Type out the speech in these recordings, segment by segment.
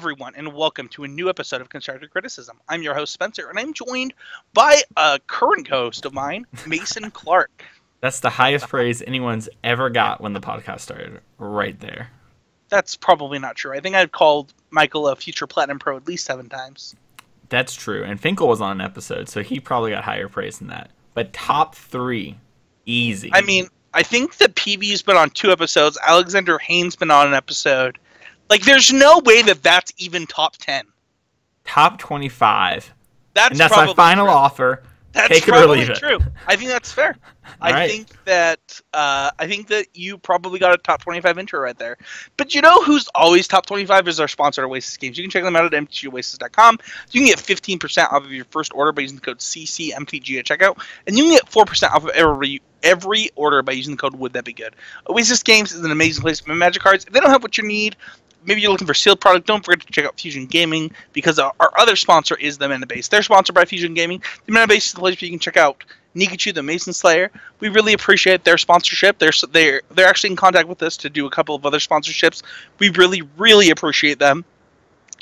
everyone, and welcome to a new episode of Constructive Criticism. I'm your host, Spencer, and I'm joined by a current host of mine, Mason Clark. That's the highest praise anyone's ever got when the podcast started, right there. That's probably not true. I think I've called Michael a future Platinum Pro at least 7 times. That's true, and Finkel was on an episode, so he probably got higher praise than that. But top 3, easy. I mean, I think that PB's been on 2 episodes, Alexander Haynes been on an episode. Like, there's no way that that's even top 10. Top 25. That's my final offer. That's Take it or leave it. True. I think that's fair. I think that you probably got a top 25 intro right there. But you know who's always top 25 is our sponsor, Oasis Games. You can check them out at mtgoasis.com. You can get 15% off of your first order by using the code CCMTG at checkout, and you can get 4% off of every order by using the code Would That Be Good. Oasis Games is an amazing place to buy Magic cards. If they don't have what you need, maybe you're looking for sealed product, don't forget to check out Fusion Gaming, because our other sponsor is the Mana Base. They're sponsored by Fusion Gaming. The Mana Base is the place where you can check out Nikachu, the Mason Slayer. We really appreciate their sponsorship. They're actually in contact with us to do a couple of other sponsorships. We really, really appreciate them.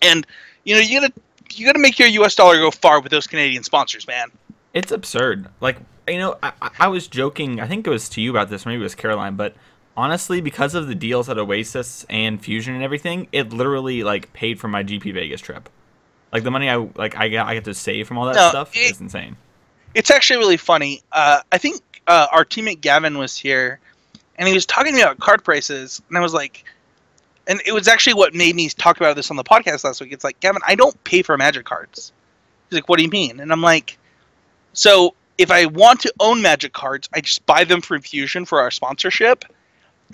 And you know, you gotta make your US dollar go far with those Canadian sponsors, man. It's absurd. Like, you know, I was joking, I think it was to you about this, maybe it was Caroline, but honestly, because of the deals at Oasis and Fusion and everything, it literally like paid for my GP Vegas trip. Like the money I get to save from all that stuff is insane. It's actually really funny. I think our teammate Gavin was here, and he was talking to me about card prices, and I was like, and it was actually what made me talk about this on the podcast last week. It's like, Gavin, I don't pay for Magic cards. He's like, what do you mean? And I'm like, so if I want to own Magic cards, I just buy them from Fusion for our sponsorship.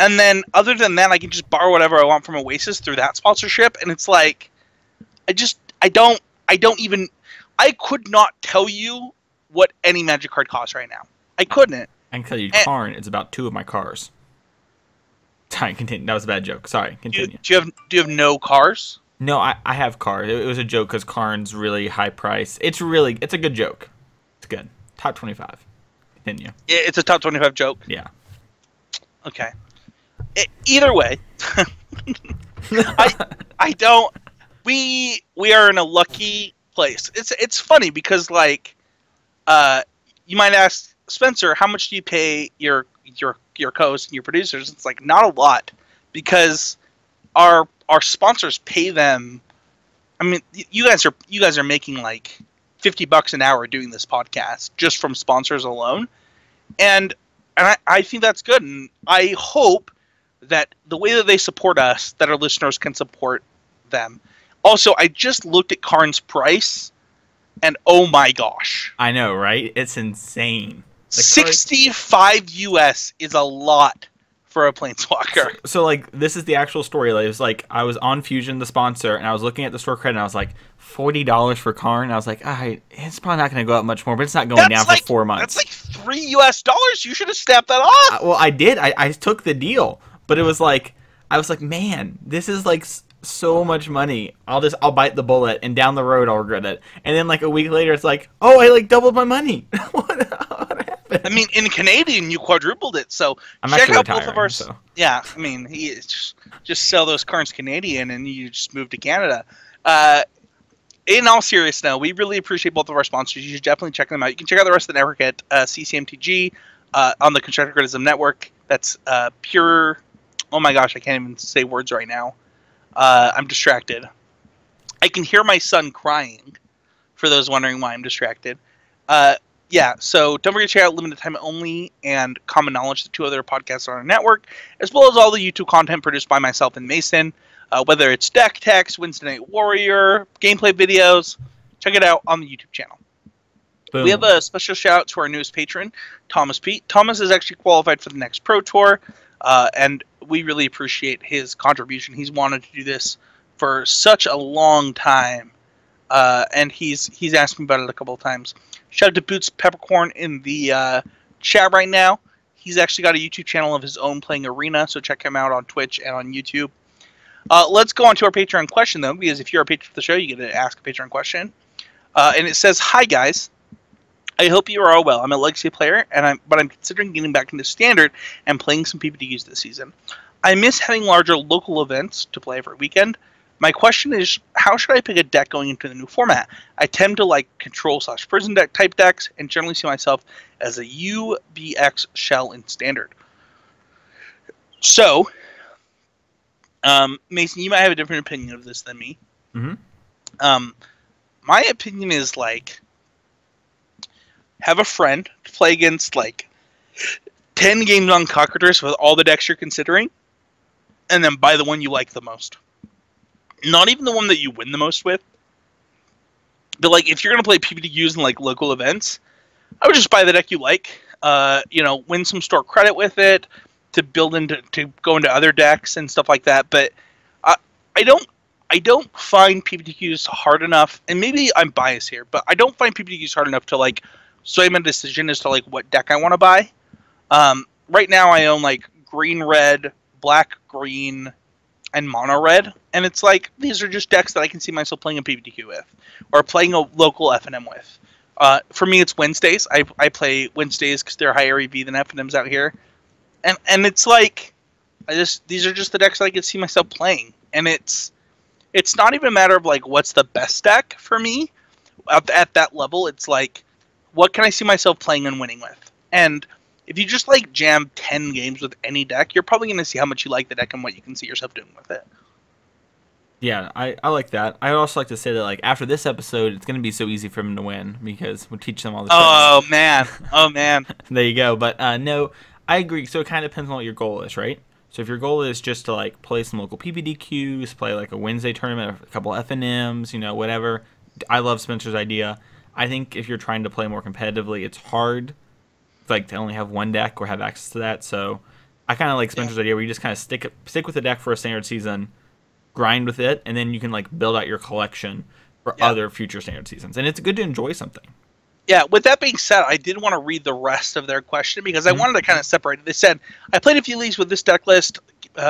And then, other than that, I can just borrow whatever I want from Oasis through that sponsorship. And it's like, I could not tell you what any Magic card costs right now. I couldn't. I can tell you, Karn is about 2 of my cars. Sorry, continue. That was a bad joke. Sorry, continue. Do you have no cars? No, I have cars. It was a joke because Karn's really high price. It's a good joke. It's good. Top 25. Continue. It's a top 25 joke? Yeah. Okay. Either way, I don't. We are in a lucky place. It's funny because like, you might ask Spencer, how much do you pay your co-hosts and your producers? It's like not a lot, because our sponsors pay them. I mean, you guys are making like $50 an hour doing this podcast just from sponsors alone, and I think that's good, and I hope that the way that they support us, that our listeners can support them. Also, I just looked at Karn's price, and oh my gosh. I know, right? It's insane. 65 US is a lot for a Planeswalker. So like, this is the actual story. Like, it was like, I was on Fusion, the sponsor, and I was looking at the store credit, and I was like, $40 for Karn. And I was like, it's probably not going to go up much more, but it's not going down for 4 months. That's like $3 US. You should have snapped that off. Well, I did. I took the deal. But it was like, I was like, man, this is like so much money. I'll bite the bullet, and down the road I'll regret it. And then like a week later, it's like, oh, I like doubled my money. what happened? I mean, in Canadian, you quadrupled it. So I'm check out retiring, both of our. So. Yeah, I mean, just sell those cards Canadian, and you just move to Canada. In all seriousness, no, we really appreciate both of our sponsors. You should definitely check them out. You can check out the rest of the network at CCMTG on the Constructive Criticism Network. That's pure. Oh my gosh, I can't even say words right now. I'm distracted. I can hear my son crying, for those wondering why I'm distracted. Yeah, so don't forget to check out Limited Time Only and Common Knowledge, the 2 other podcasts on our network, as well as all the YouTube content produced by myself and Mason. Whether it's deck techs, Wednesday Night Warrior, gameplay videos, check it out on the YouTube channel. Boom. We have a special shout out to our newest patron, Thomas Pete. Thomas is actually qualified for the next Pro Tour, and we really appreciate his contribution. He's wanted to do this for such a long time, and he's asked me about it a couple of times. Shout out to Boots Peppercorn in the chat right now. He's actually got a YouTube channel of his own playing Arena, so check him out on Twitch and on YouTube. Let's go on to our Patreon question, though, because if you're a patron of the show, you get to ask a Patreon question. And it says, "Hi, guys. I hope you are all well. I'm a Legacy player, but I'm considering getting back into Standard and playing some PPTQs this season. I miss having larger local events to play every weekend. My question is, how should I pick a deck going into the new format? I tend to like control/prison deck type decks, and generally see myself as a UBX shell in standard. So, Mason, you might have a different opinion of this than me. My opinion is like, have a friend play against like 10 games on Cockatrice with all the decks you're considering, and then buy the one you like the most. Not even the one that you win the most with, but like if you're gonna play PPTQs in like local events, I would just buy the deck you like. Win some store credit with it to build into to go into other decks and stuff like that. But I don't find PPTQs hard enough, and maybe I'm biased here, but I don't find PPTQs hard enough to like sway my decision as to like what deck I want to buy. Right now I own like green, red, black, green, and mono red, and it's like these are just decks that I can see myself playing a PPTQ with, or playing a local FNM with. For me, it's Wednesdays. I play Wednesdays because they're higher EV than FNMs out here, and it's like these are just the decks that I can see myself playing, and it's not even a matter of like what's the best deck for me at that level. It's like what can I see myself playing and winning with, and if you just like jam 10 games with any deck, you're probably going to see how much you like the deck and what you can see yourself doing with it. Yeah, I like that. I also like to say that like after this episode, it's going to be so easy for them to win because we'll teach them all the tricks. Oh man. There you go. But no, I agree. So it kind of depends on what your goal is, right? So if your goal is just to like play some local PPTQs, play like a Wednesday tournament, a couple FNMs, whatever. I love Spencer's idea. I think if you're trying to play more competitively, it's hard like to only have one deck or have access to that. So I kind of like Spencer's idea where you just kind of stick with the deck for a standard season, grind with it, and then you can like build out your collection for other future standard seasons. And it's good to enjoy something. Yeah, with that being said, I did want to read the rest of their question because I wanted to kind of separate it. They said, I played a few leagues with this deck list.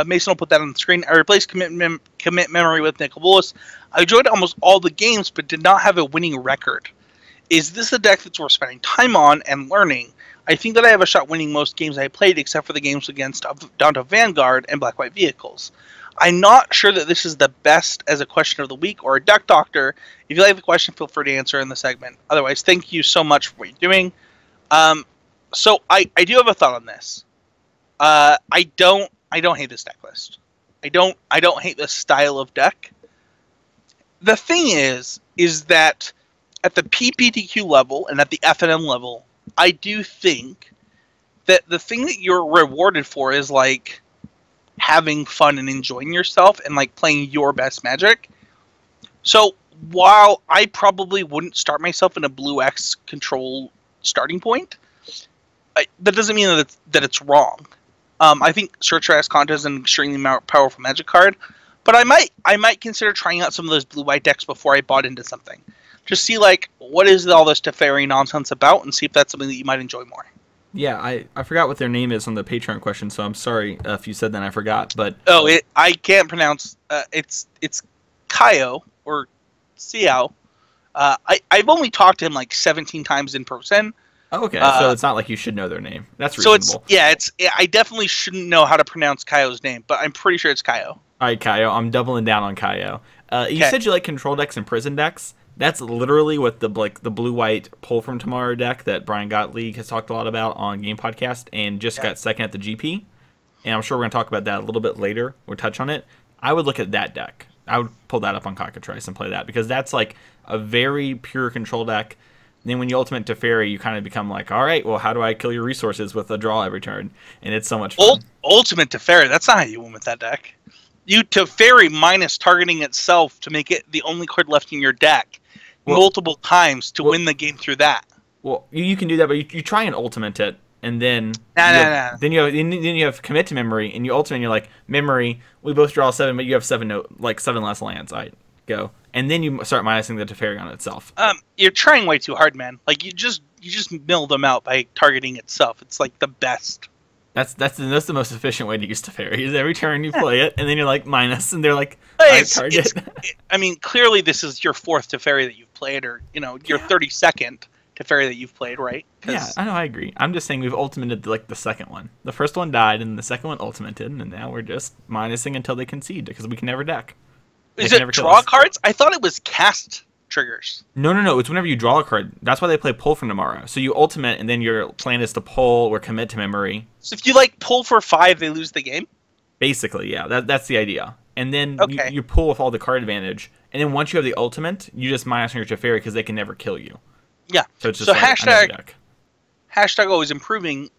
Mason will put that on the screen. I replaced Commit Memory with Nicobolus. I enjoyed almost all the games, but did not have a winning record. Is this a deck that's worth spending time on and learning? I think that I have a shot winning most games I played, except for the games against down to Vanguard and Black-White Vehicles. I'm not sure that this is the best as a question of the week or a deck doctor. If you like the question, feel free to answer in the segment. Otherwise, thank you so much for what you're doing. So I do have a thought on this. I don't hate this deck list. I don't hate this style of deck. The thing is that at the PPTQ level and at the FNM level, I do think that the thing that you're rewarded for is like having fun and enjoying yourself and like playing your best Magic. So while I probably wouldn't start myself in a blue X control starting point, that doesn't mean that it's wrong. I think Search X Contest is an extremely powerful Magic card, but I might consider trying out some of those blue-white decks before I bought into something. Just see like what is all this Teferi nonsense about, and see if that's something that you might enjoy more. Yeah, I forgot what their name is on the Patreon question, so I'm sorry if you said that and I forgot. But I can't pronounce. It's Kaio or Xiao. I've only talked to him like 17 times in person. Oh, okay, so it's not like you should know their name. That's reasonable. So I definitely shouldn't know how to pronounce Kaio's name, but I'm pretty sure it's Kaio. All right, Kaio, I'm doubling down on Kaio. You said you like control decks and prison decks. That's literally what the blue-white Pull from Tomorrow deck that Brian Gottlieb has talked a lot about on Game Podcast and just got second at the GP. And I'm sure we're going to talk about that a little bit later. We'll touch on it. I would look at that deck. I would pull that up on Cockatrice and play that because that's like a very pure control deck. And then when you ultimate Teferi, you kind of become like, all right, well, how do I kill your resources with a draw every turn? And it's so much fun. Ultimate Teferi, that's not how you win with that deck. You Teferi minus targeting itself to make it the only card left in your deck. Multiple times to win the game through that. Well, you can do that, but you try and ultimate it, and then then you have commit to memory, and you ultimate. And you're like memory. We both draw 7, but you have 7 less lands. All right, go, and then you start minusing the Teferi on itself. You're trying way too hard, man. Like you just mill them out by targeting itself. It's like the best. That's the most efficient way to use Teferi. Is every turn you play it, and then you're like minus, and they're like target. I mean, clearly this is your 4th Teferi that you've played, or your 32nd Teferi that you've played, right? Yeah, I know. I agree. I'm just saying we've ultimated like the second one. The first one died, and the second one ultimated, and now we're just minusing until they concede because we can never deck. Is it draw cards? I thought it was cast triggers. No. It's whenever you draw a card. That's why they play pull from tomorrow. So you ultimate, and then your plan is to pull or commit to memory. So if you pull for 5, they lose the game? Basically, yeah. That's the idea. And then Okay. you pull with all the card advantage. And then once you have the ultimate, you just minus on your Teferi because they can never kill you. Yeah. So it's just hashtag always improving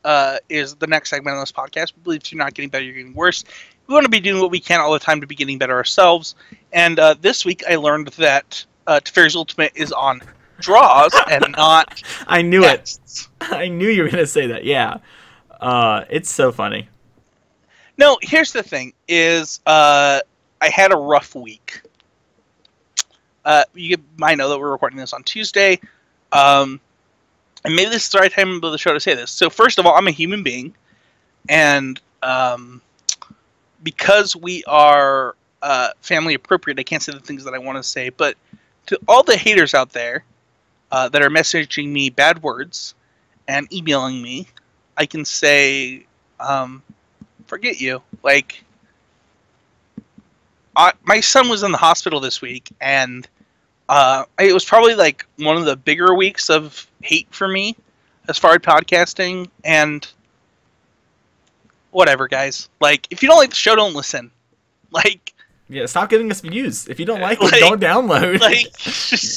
is the next segment on this podcast. We believe if you're not getting better, you're getting worse. We want to be doing what we can all the time to be getting better ourselves. And this week I learned that Teferi's ultimate is on draws and not I knew tests. it. I knew you were going to say that. Yeah. It's so funny. No, here's the thing is I had a rough week. You might know that we're recording this on Tuesday. And maybe this is the right time of the show to say this. So first of all, I'm a human being. And because we are family appropriate, I can't say the things that I want to say. But to all the haters out there that are messaging me bad words and emailing me, I can say, forget you. My son was in the hospital this week, and it was probably one of the bigger weeks of hate for me as far as podcasting. And whatever, guys. If you don't like the show, don't listen. Yeah, stop giving us views. If you don't like it, don't download.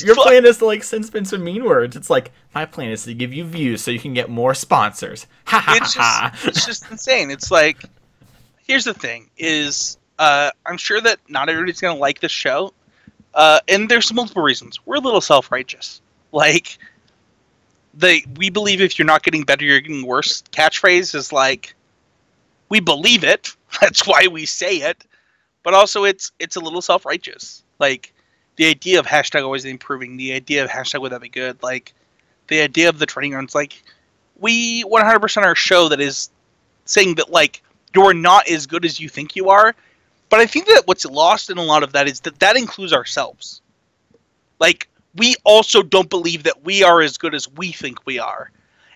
Your fuck. plan is to send spin some mean words. It's my plan is to give you views so you can get more sponsors. Ha ha ha. It's just insane. It's here's the thing is I'm sure that not everybody's gonna like this show. And there's multiple reasons. We're a little self-righteous. We believe if you're not getting better, you're getting worse. Catchphrase is we believe it. That's why we say it. But also, it's a little self-righteous. The idea of hashtag always improving, the idea of hashtag would that be good, the idea of the training runs. We 100% are a show that is saying that you're not as good as you think you are. But I think that what's lost in a lot of that is that includes ourselves. We also don't believe that we are as good as we think we are.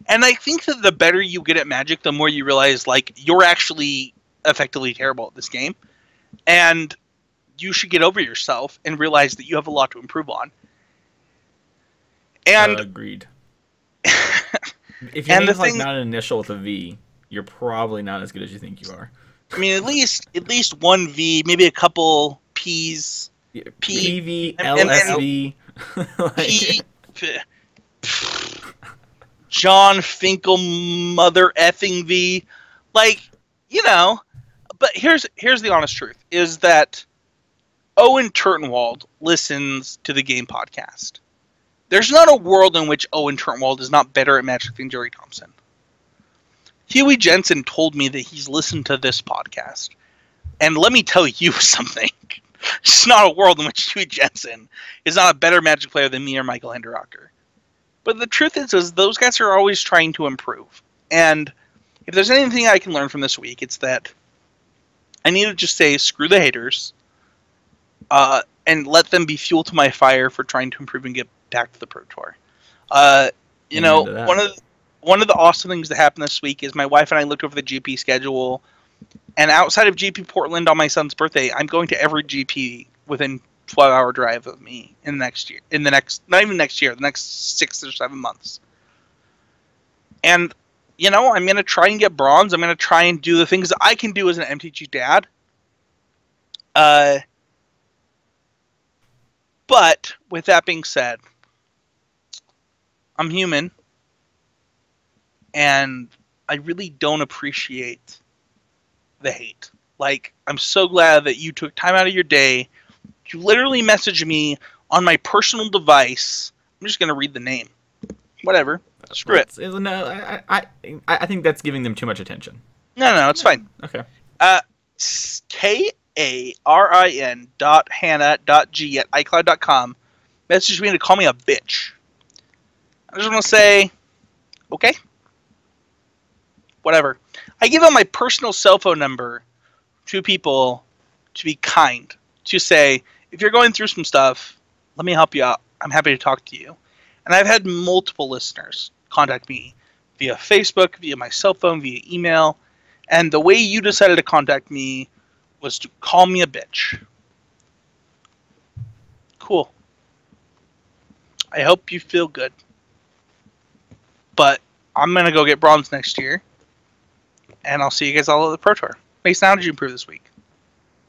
And I think that the better you get at Magic, the more you realize you're actually effectively terrible at this game. And you should get over yourself and realize that you have a lot to improve on. And agreed. If your name's not an initial with a V, you're probably not as good as you think you are. I mean, at least one V, maybe a couple P's. PV, LSV. John Finkel, mother effing V. But here's the honest truth, is that Owen Turtenwald listens to the Game Podcast. There's not a world in which Owen Turtenwald is not better at Magic than Jerry Thompson. Huey Jensen told me that he's listened to this podcast. And let me tell you something. It's not a world in which Huey Jensen is not a better Magic player than me or Michael Hinderocker. But the truth is those guys are always trying to improve. And if there's anything I can learn from this week, it's that I need to just say screw the haters and let them be fuel to my fire for trying to improve and get back to the Pro Tour. One of the awesome things that happened this week is my wife and I looked over the GP schedule, and outside of GP Portland on my son's birthday, I'm going to every GP within 12-hour drive of me in the next year. Not even next year, the next 6 or 7 months. And I'm going to try and get bronze. I'm going to try and do the things that I can do as an MTG dad. But with that being said, I'm human. And I really don't appreciate the hate. I'm so glad that you took time out of your day to literally message me on my personal device. I'm just going to read the name. Whatever. Screw it. No, I think that's giving them too much attention. No, it's fine. Okay. karin.hannah.g@icloud.com messaged me to call me a bitch. I just want to say, okay. Whatever. I give out my personal cell phone number to people to be kind. To say, if you're going through some stuff, let me help you out. I'm happy to talk to you. And I've had multiple listeners contact me via Facebook, via my cell phone, via email. And the way you decided to contact me was to call me a bitch. Cool. I hope you feel good. But I'm going to go get bronze next year. And I'll see you guys all at the Pro Tour. Mason, how did you improve this week?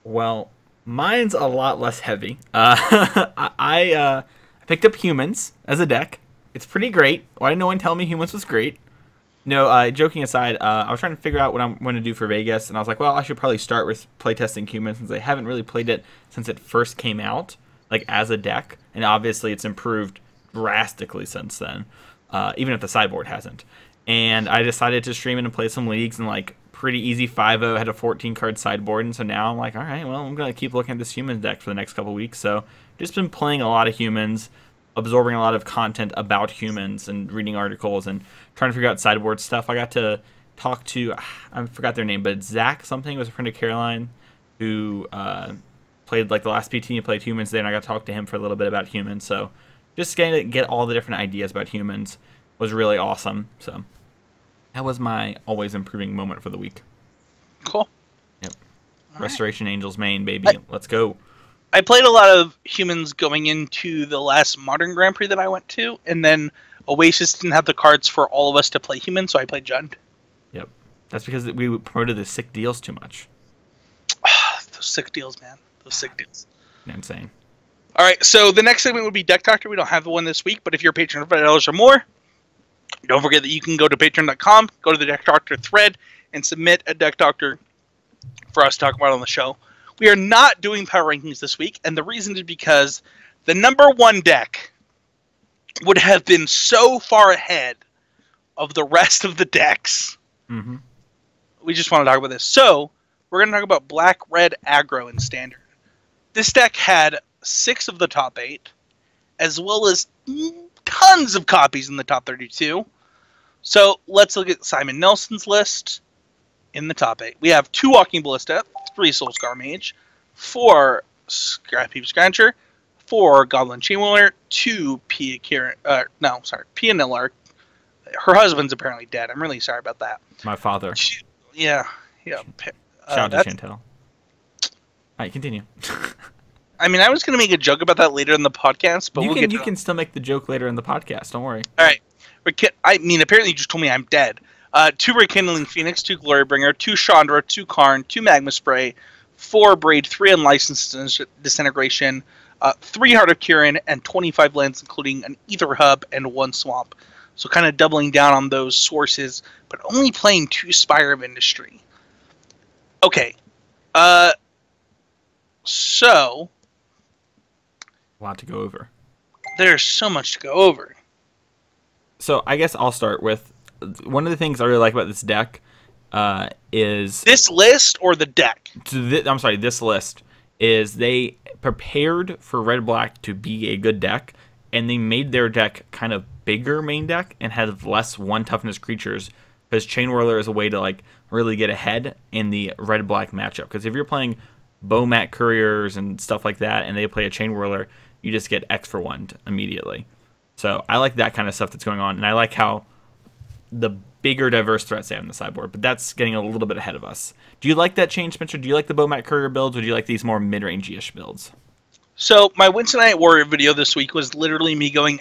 Well, mine's a lot less heavy. I picked up humans as a deck. It's pretty great. Why didn't no one tell me humans was great? No, joking aside, I was trying to figure out what I'm going to do for Vegas, and I was like, well, I should probably start with playtesting humans since I haven't really played it since it first came out, like as a deck, and obviously it's improved drastically since then, even if the sideboard hasn't. And I decided to stream it and play some leagues, and like pretty easy 5-0, had a 14-card sideboard, and so now I'm like, all right, well, I'm going to keep looking at this humans deck for the next couple weeks. So just been playing a lot of humans, absorbing a lot of content about humans and reading articles and trying to figure out sideboard stuff. I got to talk to, I forgot their name, but Zach something was a friend of Caroline who played like the last PT and played humans there, and I got to talk to him for a little bit about humans. So just getting to get all the different ideas about humans was really awesome. So that was my always improving moment for the week. Cool. Yep. All Restoration right. Angels main, baby. Let's go. I played a lot of humans going into the last Modern Grand Prix that I went to, and then Oasis didn't have the cards for all of us to play humans, so I played Jund. Yep. That's because we promoted the sick deals too much. Those sick deals, man. Those sick deals. Insane. All right, so the next segment would be Deck Doctor. We don't have the one this week, but if you're a patron of $5 or more, don't forget that you can go to patreon.com, go to the Deck Doctor thread, and submit a Deck Doctor for us to talk about on the show. We are not doing power rankings this week, and the reason is because the number one deck would have been so far ahead of the rest of the decks. Mm-hmm. We just want to talk about this. So, we're going to talk about Black-Red Aggro in Standard. This deck had 6 of the top 8, as well as tons of copies in the top 32. So, let's look at Simon Nelson's list in the top 8. We have 2 Walking Ballista, 3 Soulscar Mage, 4 Scrappy Scratcher, 4 Goblin Chainwhirler, 2 Pianillar. Her husband's apparently dead. I'm really sorry about that. My father. Yeah. Shout out to Chantel. All right, continue. I mean, I was going to make a joke about that later in the podcast, but you can still make the joke later in the podcast. Don't worry. All right. I mean, apparently you just told me I'm dead. 2 Rekindling Phoenix, 2 Glorybringer, 2 Chandra, 2 Karn, 2 Magma Spray, 4 Braid, 3 Unlicensed Disintegration, 3 Heart of Kirin, and 25 lands, including an Ether Hub and 1 Swamp. So kind of doubling down on those sources, but only playing 2 Spire of Industry. Okay. So... a lot to go over. There's so much to go over. So I guess I'll start with one of the things I really like about this deck is... This list or the deck? I'm sorry, this list is they prepared for Red-Black to be a good deck, and they made their deck kind of bigger main deck and have less 1-toughness creatures, because Chainwhirler is a way to like really get ahead in the Red-Black matchup. Because if you're playing Bowmat Couriers and stuff like that, and they play a Chainwhirler, you just get X for 1 immediately. So I like that kind of stuff that's going on, and I like how the bigger diverse threats they have in the sideboard, but that's getting a little bit ahead of us. Do you like that change, Spencer? Do you like the Bowmat Courier builds, or do you like these more mid-range-ish builds? So my Wednesday Night Warrior video this week was literally me going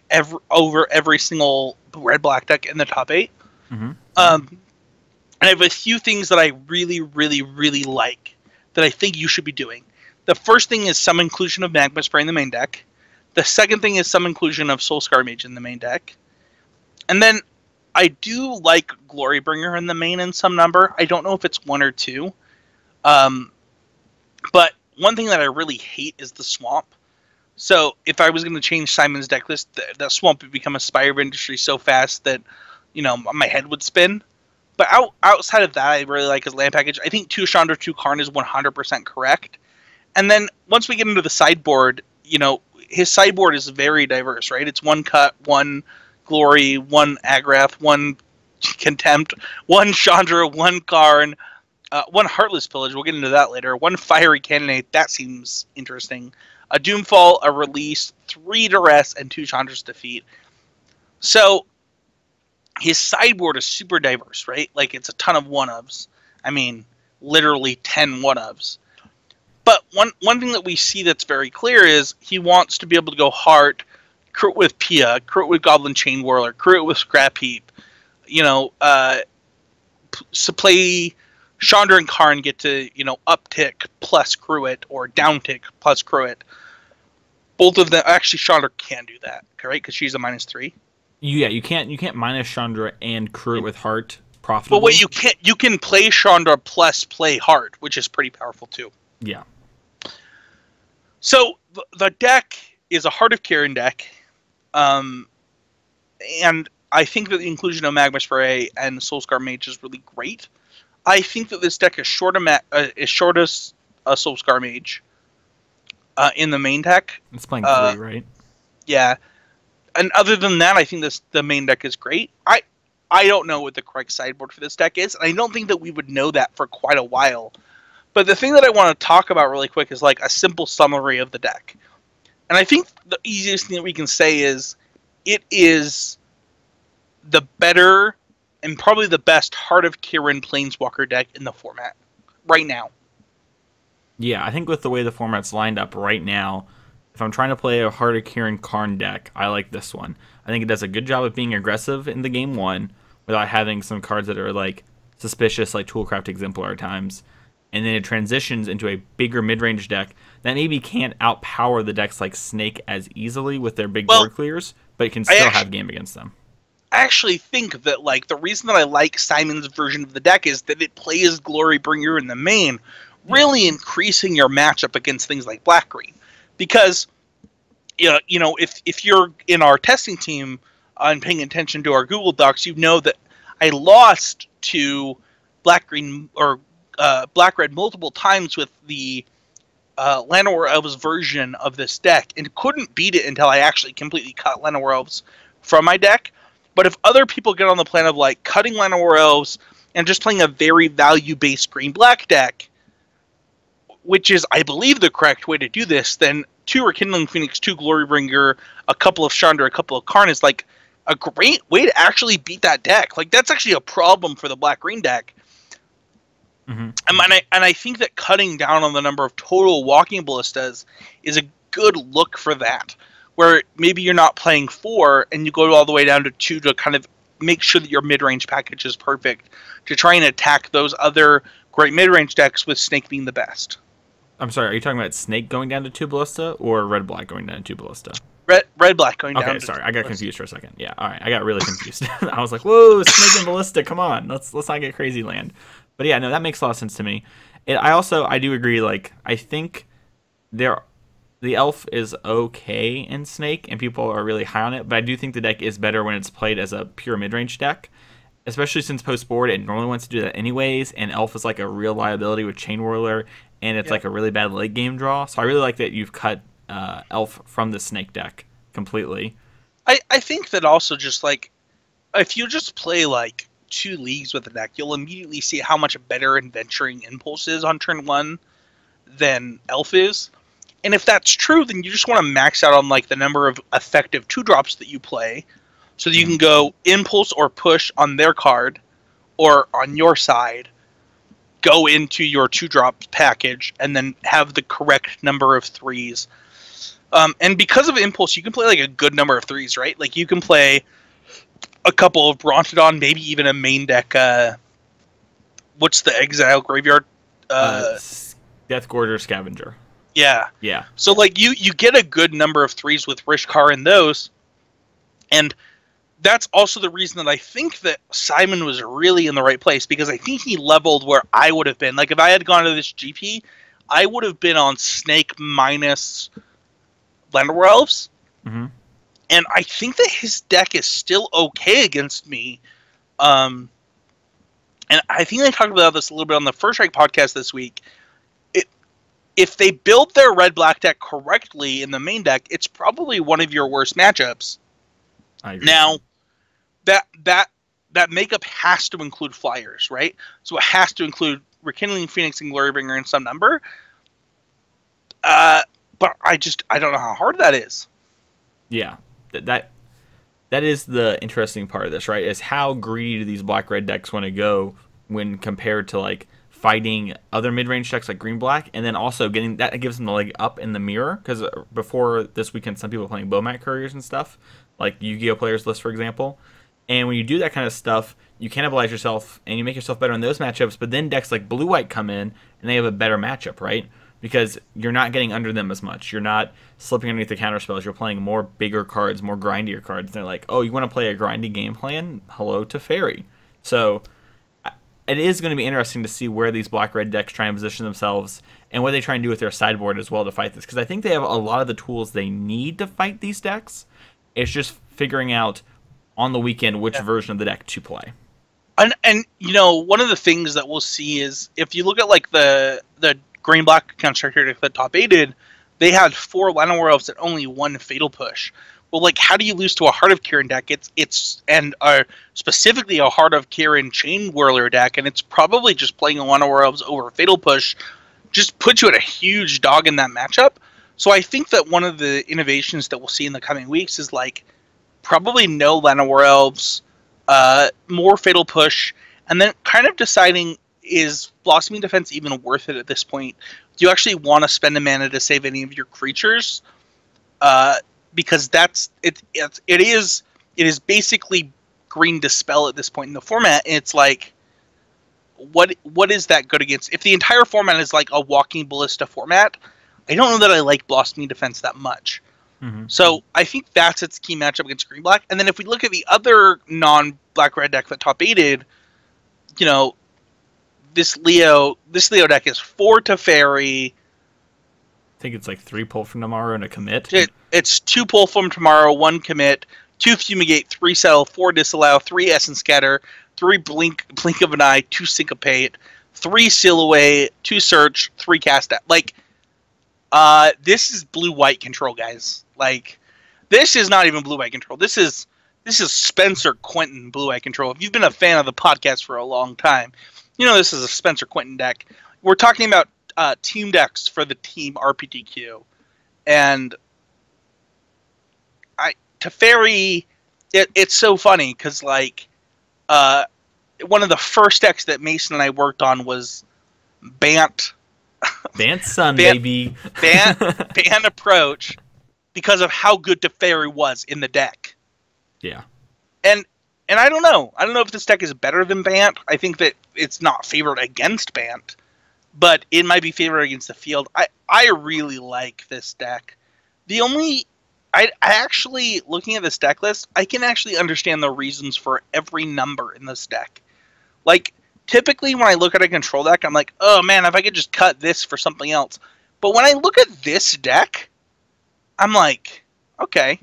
over every single Red-Black deck in the top 8. Mm-hmm. And I have a few things that I really, really, really like that I think you should be doing. The first thing is some inclusion of Magma Spray in the main deck. The second thing is some inclusion of Soulscar Mage in the main deck. And then I do like Glorybringer in the main in some number. I don't know if it's 1 or 2. But one thing that I really hate is the Swamp. So if I was going to change Simon's deck list, that Swamp would become a Spire of Industry so fast that, my head would spin. But outside of that, I really like his land package. I think 2 Chandra, 2 Karn is 100% correct. And then once we get into the sideboard, his sideboard is very diverse, right? It's 1 Cut, 1 Glory, 1 Agrath, 1 Contempt, 1 Chandra, 1 Karn, 1 Heartless Pillage. We'll get into that later. 1 Fiery Cannonade. That seems interesting. A Doomfall, a Release, 3 Duress, and 2 Chandra's Defeat. So his sideboard is super diverse, right? Like, it's a ton of 1-ofs. I mean, literally 10 1-ofs. But one thing that we see that's very clear is he wants to be able to go hard, crew it with Pia, crew it with Goblin Chain Whirler, crew it with Scrap Heap. So play Chandra and Karn get to, uptick plus crew it, or downtick plus crew it. Both of them, actually Chandra can do that, right? Because she's a -3. Yeah, you can't minus Chandra and crew it with Heart profitably. But what you can play Chandra plus play Heart, which is pretty powerful too. Yeah. So the deck is a Heart of Kieran deck, and I think that the inclusion of Magma Spray and Soulscar Mage is really great. I think that this deck is short as a Soulscar Mage in the main deck. It's playing 3, right? Yeah. And other than that, I think the main deck is great. I don't know what the correct sideboard for this deck is, and I don't think that we would know that for quite a while. But the thing that I want to talk about really quick is like a simple summary of the deck. And I think the easiest thing that we can say is it is the better and probably the best Heart of Kieran Planeswalker deck in the format right now. Yeah, I think with the way the format's lined up right now, if I'm trying to play a Heart of Kieran Karn deck, I like this one. I think it does a good job of being aggressive in the game 1 without having some cards that are like suspicious, like Toolcraft Exemplar at times. And then it transitions into a bigger mid-range deck that maybe can't outpower the decks like Snake as easily with their big board clears, but can still have game against them. I actually think that like the reason that I like Simon's version of the deck is that it plays Glorybringer in the main, really increasing your matchup against things like Black-Green. Because, if you're in our testing team and paying attention to our Google Docs, you know that I lost to Black-Green or Black-Red multiple times with the Llanowar Elves version of this deck, and couldn't beat it until I actually completely cut Llanowar Elves from my deck. But if other people get on the plan of like cutting Llanowar Elves and just playing a very value-based green-black deck, which is, I believe, the correct way to do this, then 2 Rekindling Phoenix, 2 Glorybringer, a couple of Chandra, a couple of Karn is like a great way to actually beat that deck. Like, that's actually a problem for the black-green deck. Mm-hmm. And I think that cutting down on the number of total walking ballistas is a good look for that, where maybe you're not playing 4 and you go all the way down to 2 to kind of make sure that your mid-range package is perfect to try and attack those other great mid-range decks, with Snake being the best. I'm sorry, are you talking about Snake going down to 2 ballista or Red-Black going down to 2 ballista? Red-Black going down. Okay, sorry, I got confused for a second. Yeah, all right, I got really confused. I was like, whoa, Snake and ballista, come on, let's not get crazy land. But yeah, no, that makes a lot of sense to me. I do agree. Like, I think the elf is okay in Snake, and people are really high on it. But I do think the deck is better when it's played as a pure mid-range deck, especially since post-board it normally wants to do that anyways. And elf is like a real liability with Chain Whirler, and it's like a really bad late game draw. So I really like that you've cut elf from the Snake deck completely. I think that also just like if you just play like 2 leagues with the deck, you'll immediately see how much better Adventuring Impulse is on turn 1 than Elf is. And if that's true, then you just want to max out on like the number of effective 2-drops that you play, so that you can go Impulse or Push on their card, or on your side, go into your 2-drop package, and then have the correct number of 3s. And because of Impulse, you can play like a good number of 3s, right? Like you can play a couple of Brontodon, maybe even a main deck. What's the Exile Graveyard? Deathgorger Scavenger. Yeah. Yeah. So like you get a good number of 3s with Rishkar in those, and that's also the reason that I think that Simon was really in the right place, because I think he leveled where I would have been. Like if I had gone to this GP, I would have been on Snake minus Llanowar Elves. Mm-hmm. And I think that his deck is still okay against me. And I think I talked about this a little bit on the First Strike podcast this week. If they build their red-black deck correctly in the main deck, it's probably one of your worst matchups. I agree. Now, that makeup has to include flyers, right? So it has to include Rekindling Phoenix and Glorybringer in some number. But I don't know how hard that is. Yeah. That is the interesting part of this, right? Is how greedy do these black-red decks want to go when compared to like fighting other mid-range decks like green-black, and then also getting that gives them the leg up in the mirror, because before this weekend some people were playing Bomat couriers and stuff, like Yu-Gi-Oh! Players list, for example. And when you do that kind of stuff, you cannibalize yourself and you make yourself better in those matchups, but then decks like blue-white come in and they have a better matchup, right? Because you're not getting under them as much. You're not slipping underneath the counter spells. You're playing more bigger cards, more grindier cards. And they're like, oh, you want to play a grindy game plan? Hello to Fairy. So it is going to be interesting to see where these black-red decks try and position themselves and what they try and do with their sideboard as well to fight this. Because I think they have a lot of the tools they need to fight these decks. It's just figuring out on the weekend which version of the deck to play. And you know, one of the things that we'll see is if you look at like the green-black constructor deck that top 8'd, they had 4 Llanowar Elves and only 1 Fatal Push. Well, like, how do you lose to a Heart of Kirin deck? Specifically a Heart of Kirin Chain Whirler deck, and it's probably just playing a Llanowar Elves over Fatal Push just puts you at a huge dog in that matchup. So I think that one of the innovations that we'll see in the coming weeks is like probably no Llanowar Elves, more Fatal Push, and then kind of deciding, is Blossoming Defense even worth it at this point? Do you actually want to spend a mana to save any of your creatures? Because it is basically green Dispel at this point in the format. And it's like, what is that good against? If the entire format is like a Walking Ballista format, I don't know that I like Blossoming Defense that much. Mm-hmm. So I think that's its key matchup against green black. And then if we look at the other non-black red deck that top 8'd, you know, this Leo deck is 4 Teferi. I think it's like 3 Pull from Tomorrow and a commit. It's 2 Pull from Tomorrow, 1 commit, 2 Fumigate, 3 Settle, 4 Disallow, 3 Essence Scatter, 3 Blink of an Eye, 2 Syncopate, 3 Seal Away, 2 Search, 3 Cast Out. Like, this is blue-white control, guys. Like, this is not even blue-white control. This is Spencer Quentin blue-white control. If you've been a fan of the podcast for a long time, you know this is a Spencer Quentin deck. We're talking about team decks for the team RPTQ. And Teferi, it's so funny because, like, one of the first decks that Mason and I worked on was Bant. Bant's son, baby. Bant Approach, because of how good Teferi was in the deck. Yeah. And I don't know. I don't know if this deck is better than Bant. I think that it's not favored against Bant, but it might be favored against the field. I really like this deck. I actually, looking at this deck list, I can actually understand the reasons for every number in this deck. Like, typically when I look at a control deck, I'm like, oh man, if I could just cut this for something else. But when I look at this deck, I'm like, okay,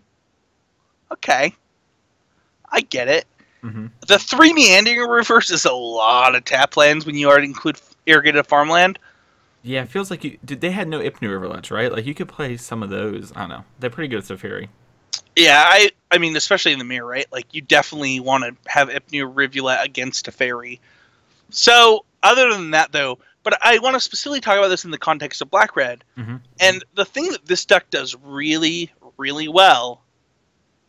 I get it. Mm-hmm. The 3 Meandering Rivers is a lot of tap lands when you already include Irrigated Farmland. Yeah, it feels like they had no Ipnu Riverlets, right? Like, you could play some of those. I don't know. They're pretty good at Teferi. Yeah, I mean, especially in the mirror, right? Like, you definitely want to have Ipnu Rivulet against Teferi. So, other than that, though, but I want to specifically talk about this in the context of Black-Red. Mm-hmm. And the thing that this deck does really, really well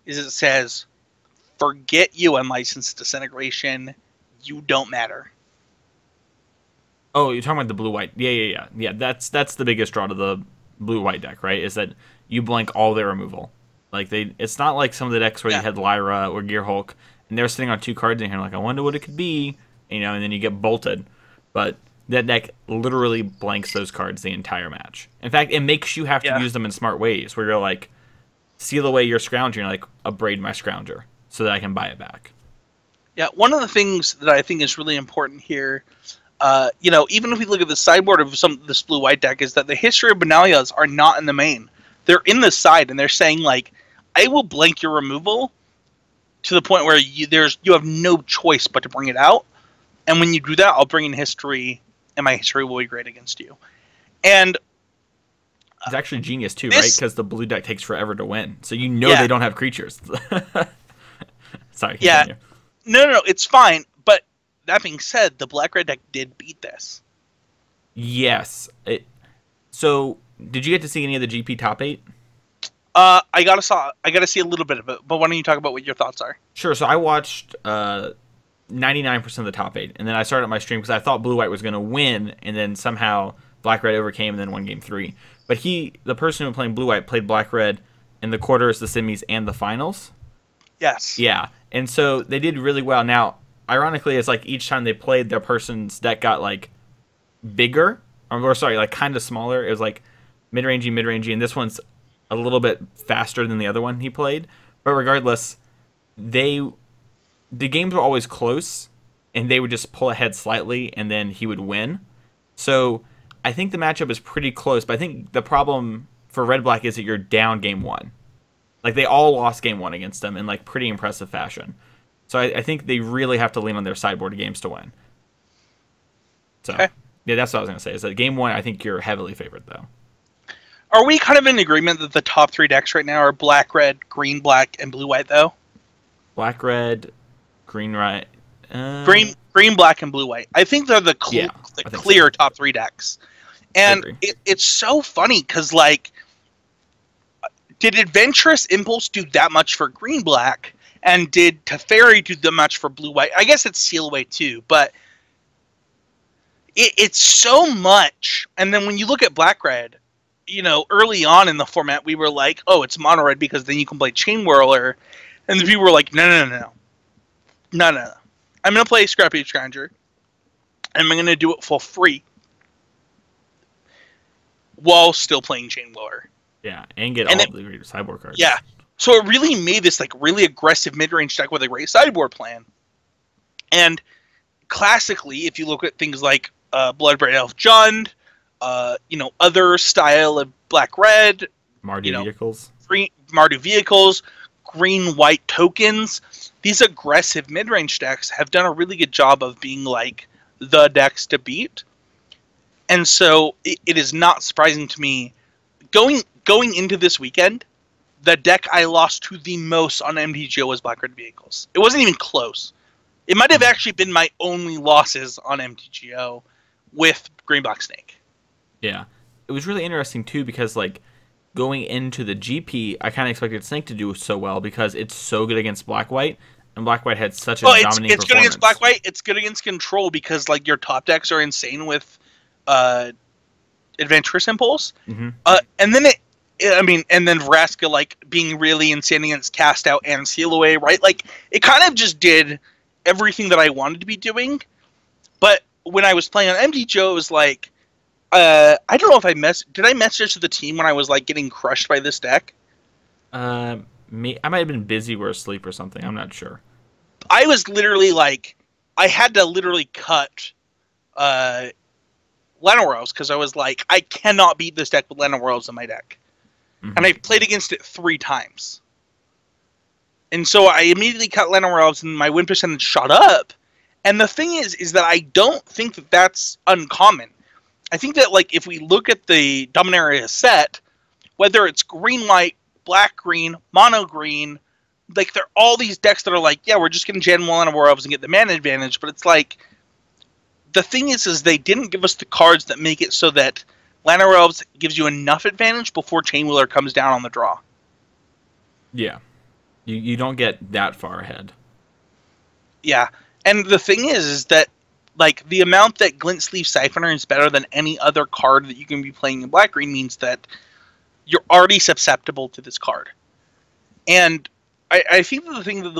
is it says, forget you Unlicensed Disintegration, you don't matter. Oh, you're talking about the blue-white. Yeah. That's the biggest draw to the blue-white deck, right? Is that you blank all their removal. Like, it's not like some of the decks where you had Lyra or Gearhulk, and they're sitting on 2 cards in here, like, I wonder what it could be, you know, and then you get bolted. But that deck literally blanks those cards the entire match. In fact, it makes you have to use them in smart ways, where you're like, seal away your Scrounger, and you're like, upbraid my Scrounger, so that I can buy it back. Yeah, one of the things that I think is really important here, you know, even if we look at the sideboard of this blue-white deck, is that the history of Benalias are not in the main. They're in the side, and they're saying, like, I will blank your removal to the point where you have no choice but to bring it out. And when you do that, I'll bring in history, and my history will be great against you. And it's actually genius, too, right? Because the blue deck takes forever to win. So you know they don't have creatures. Sorry, continue. No, it's fine. But that being said, the black-red deck did beat this. Yes. So, did you get to see any of the GP top 8? I gotta see a little bit of it, but why don't you talk about what your thoughts are? Sure. So I watched 99% of the top 8. And then I started my stream because I thought blue-white was going to win, and then somehow black-red overcame and then won game 3. But the person who was playing blue-white played black-red in the quarters, the semis, and the finals. Yes. Yeah. And so they did really well. Now, ironically, it's like each time they played, their person's deck got like bigger. Or sorry, like kind of smaller. It was like mid-rangey, and this one's a little bit faster than the other one he played. But regardless, the games were always close, and they would just pull ahead slightly, and then he would win. So I think the matchup is pretty close, but I think the problem for red-black is that you're down game 1. Like, they all lost game 1 against them in, like, pretty impressive fashion. So I think they really have to lean on their sideboard games to win. So, okay. Yeah, that's what I was going to say. Is that game 1, I think you're heavily favored, though. Are we kind of in agreement that the top 3 decks right now are black, red, green, black, and blue, white, though? Black, red, green, right. Green, black, and blue, white. I think they're the clear top 3 decks. And it's so funny because, like, did Adventurous Impulse do that much for green, black? And did Teferi do that much for blue, white? I guess it's Seal Away too, but it's so much. And then when you look at black, red, you know, early on in the format, we were like, oh, it's mono red because then you can play Chain Whirler. And the people were like, no. I'm going to play Scrappy Scrounger, and I'm going to do it for free while still playing Chain Whirler. Yeah, and get all the sideboard cards. Yeah, so it really made this like really aggressive mid-range deck with a great sideboard plan. And classically, if you look at things like Bloodbraid Elf Jund, other style of black-red, Mardu vehicles, Mardu vehicles, green-white tokens, these aggressive mid-range decks have done a really good job of being like the decks to beat. And so it is not surprising to me going into this weekend, the deck I lost to the most on MTGO was black red vehicles. It wasn't even close. It might have actually been my only losses on MTGO with green black snake. Yeah, it was really interesting too because like going into the GP, I kind of expected Snake to do so well because it's so good against black white, and black white had such a dominating performance. It's good against black white. It's good against control because like your top decks are insane with Adventurous Impulse, and then and then Vraska like being really insane against Cast Out and Seal Away, right? Like it kind of just did everything that I wanted to be doing. But when I was playing on MTGO, it was like I don't know if did I message to the team when I was like getting crushed by this deck? I might have been busy or asleep or something. I'm not sure. I was literally like, I had to literally cut Llanowar because I was like, I cannot beat this deck with Llanowar in my deck. And I played against it 3 times. And so I immediately cut Llanowar and my win percentage shot up. And the thing is that I don't think that that's uncommon. I think that like if we look at the Dominaria set, whether it's green-white, black-green, mono-green, like there are all these decks that are like, yeah, we're just going to jam Llanowar and get the mana advantage. But it's like, the thing is they didn't give us the cards that make it so that Llanowar Elves gives you enough advantage before Chain Whirler comes down on the draw. Yeah. You don't get that far ahead. Yeah. And the thing is that like the amount that Glint Sleeve Siphoner is better than any other card that you can be playing in black-green means that you're already susceptible to this card. And I think that the thing that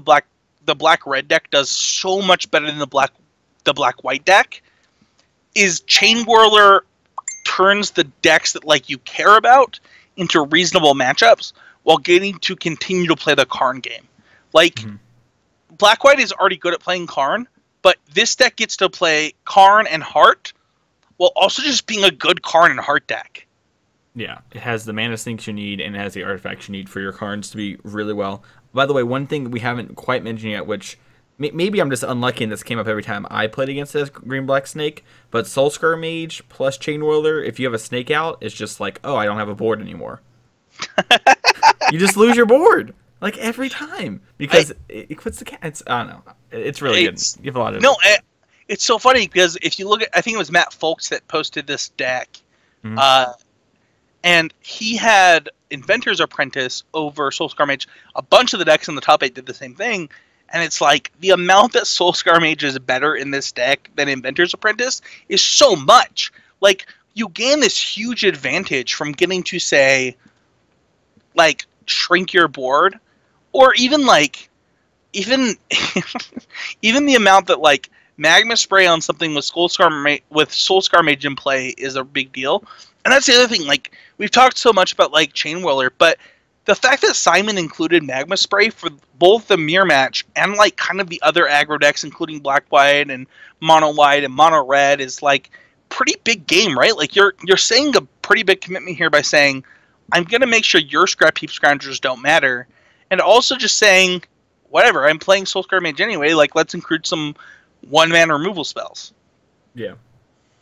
the black-red deck does so much better than the black-white deck is Chain Whirler turns the decks that like you care about into reasonable matchups while getting to continue to play the Karn game. Like black-white is already good at playing Karn, but this deck gets to play Karn and Heart while also just being a good Karn and Heart deck. Yeah, it has the mana sinks you need and it has the artifacts you need for your Karns to be really well. By the way, one thing we haven't quite mentioned yet, which maybe I'm just unlucky and this came up every time I played against this green-black snake, but Soulscar Mage plus Chain Whirler, if you have a snake out, it's just like, oh, I don't have a board anymore. You just lose your board. Like, every time. Because it puts the cats... I don't know. It's really good. You have a lot of... No, it's so funny because if you look at... I think it was Matt Folks that posted this deck. And he had Inventor's Apprentice over Soulscar Mage. A bunch of the decks in the top 8 did the same thing. And it's like the amount that Soulscar Mage is better in this deck than Inventor's Apprentice is so much. Like, you gain this huge advantage from getting to, say, like, shrink your board, or even like, even even the amount that like Magma Spray on something with Soulscar Mage in play is a big deal. And that's the other thing. Like, we've talked so much about like Chain Whirler, but the fact that Simon included Magma Spray for both the mirror match and like kind of the other aggro decks, including Black White and Mono White and Mono Red, is like pretty big game, right? Like, you're saying a pretty big commitment here by saying, I'm gonna make sure your scrap heap scroungers don't matter, and also just saying, whatever, I'm playing Soulscar Mage anyway. Like, let's include some one-man removal spells. Yeah,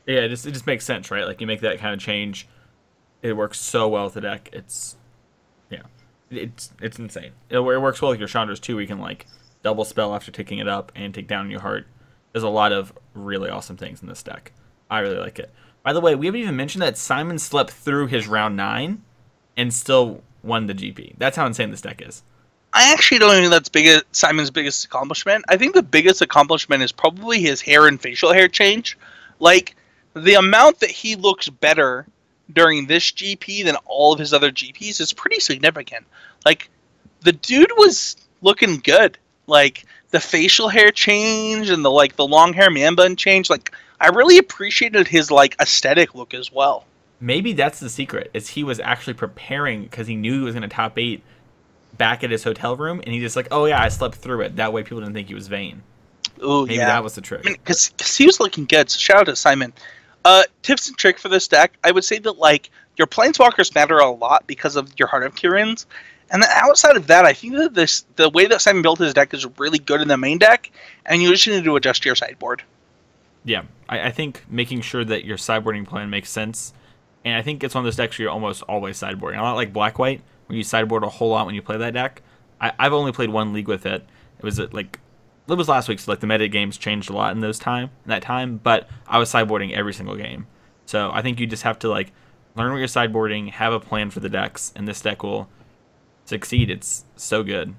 it just makes sense, right? Like, you make that kind of change, it works so well with the deck. It's insane. It works well with your Chandras too. We can like double spell after taking it up and take down your heart. There's a lot of really awesome things in this deck. I really like it. By the way, we haven't even mentioned that Simon slept through his round 9 and still won the GP. That's how insane this deck is. I actually don't think that's Simon's biggest accomplishment. I think the biggest accomplishment is probably his hair and facial hair change. Like, the amount that he looks better during this GP than all of his other GPs is pretty significant. Like, the dude was looking good. Like, the facial hair change and the long hair man bun change. Like, I really appreciated his like aesthetic look as well. Maybe that's the secret, is he was actually preparing because he knew he was going to top 8 back at his hotel room, and he just like, oh yeah, I slept through it. That way people didn't think he was vain. Ooh, Maybe that was the trick. I mean, because he was looking good. So shout out to Simon. Tips and trick for this deck, I would say that like your Planeswalkers matter a lot because of your Heart of Kirins. And then outside of that, I think that the way that Simon built his deck is really good in the main deck, and you just need to adjust your sideboard. Yeah, I think making sure that your sideboarding plan makes sense, and I think it's one of those decks where you're almost always sideboarding. A lot like Black White, where you sideboard a whole lot when you play that deck. I've only played one league with it. It was last week, so like the meta games changed a lot in that time, but I was sideboarding every single game. So I think you just have to like learn what you're sideboarding, have a plan for the decks, and this deck will succeed. It's so good.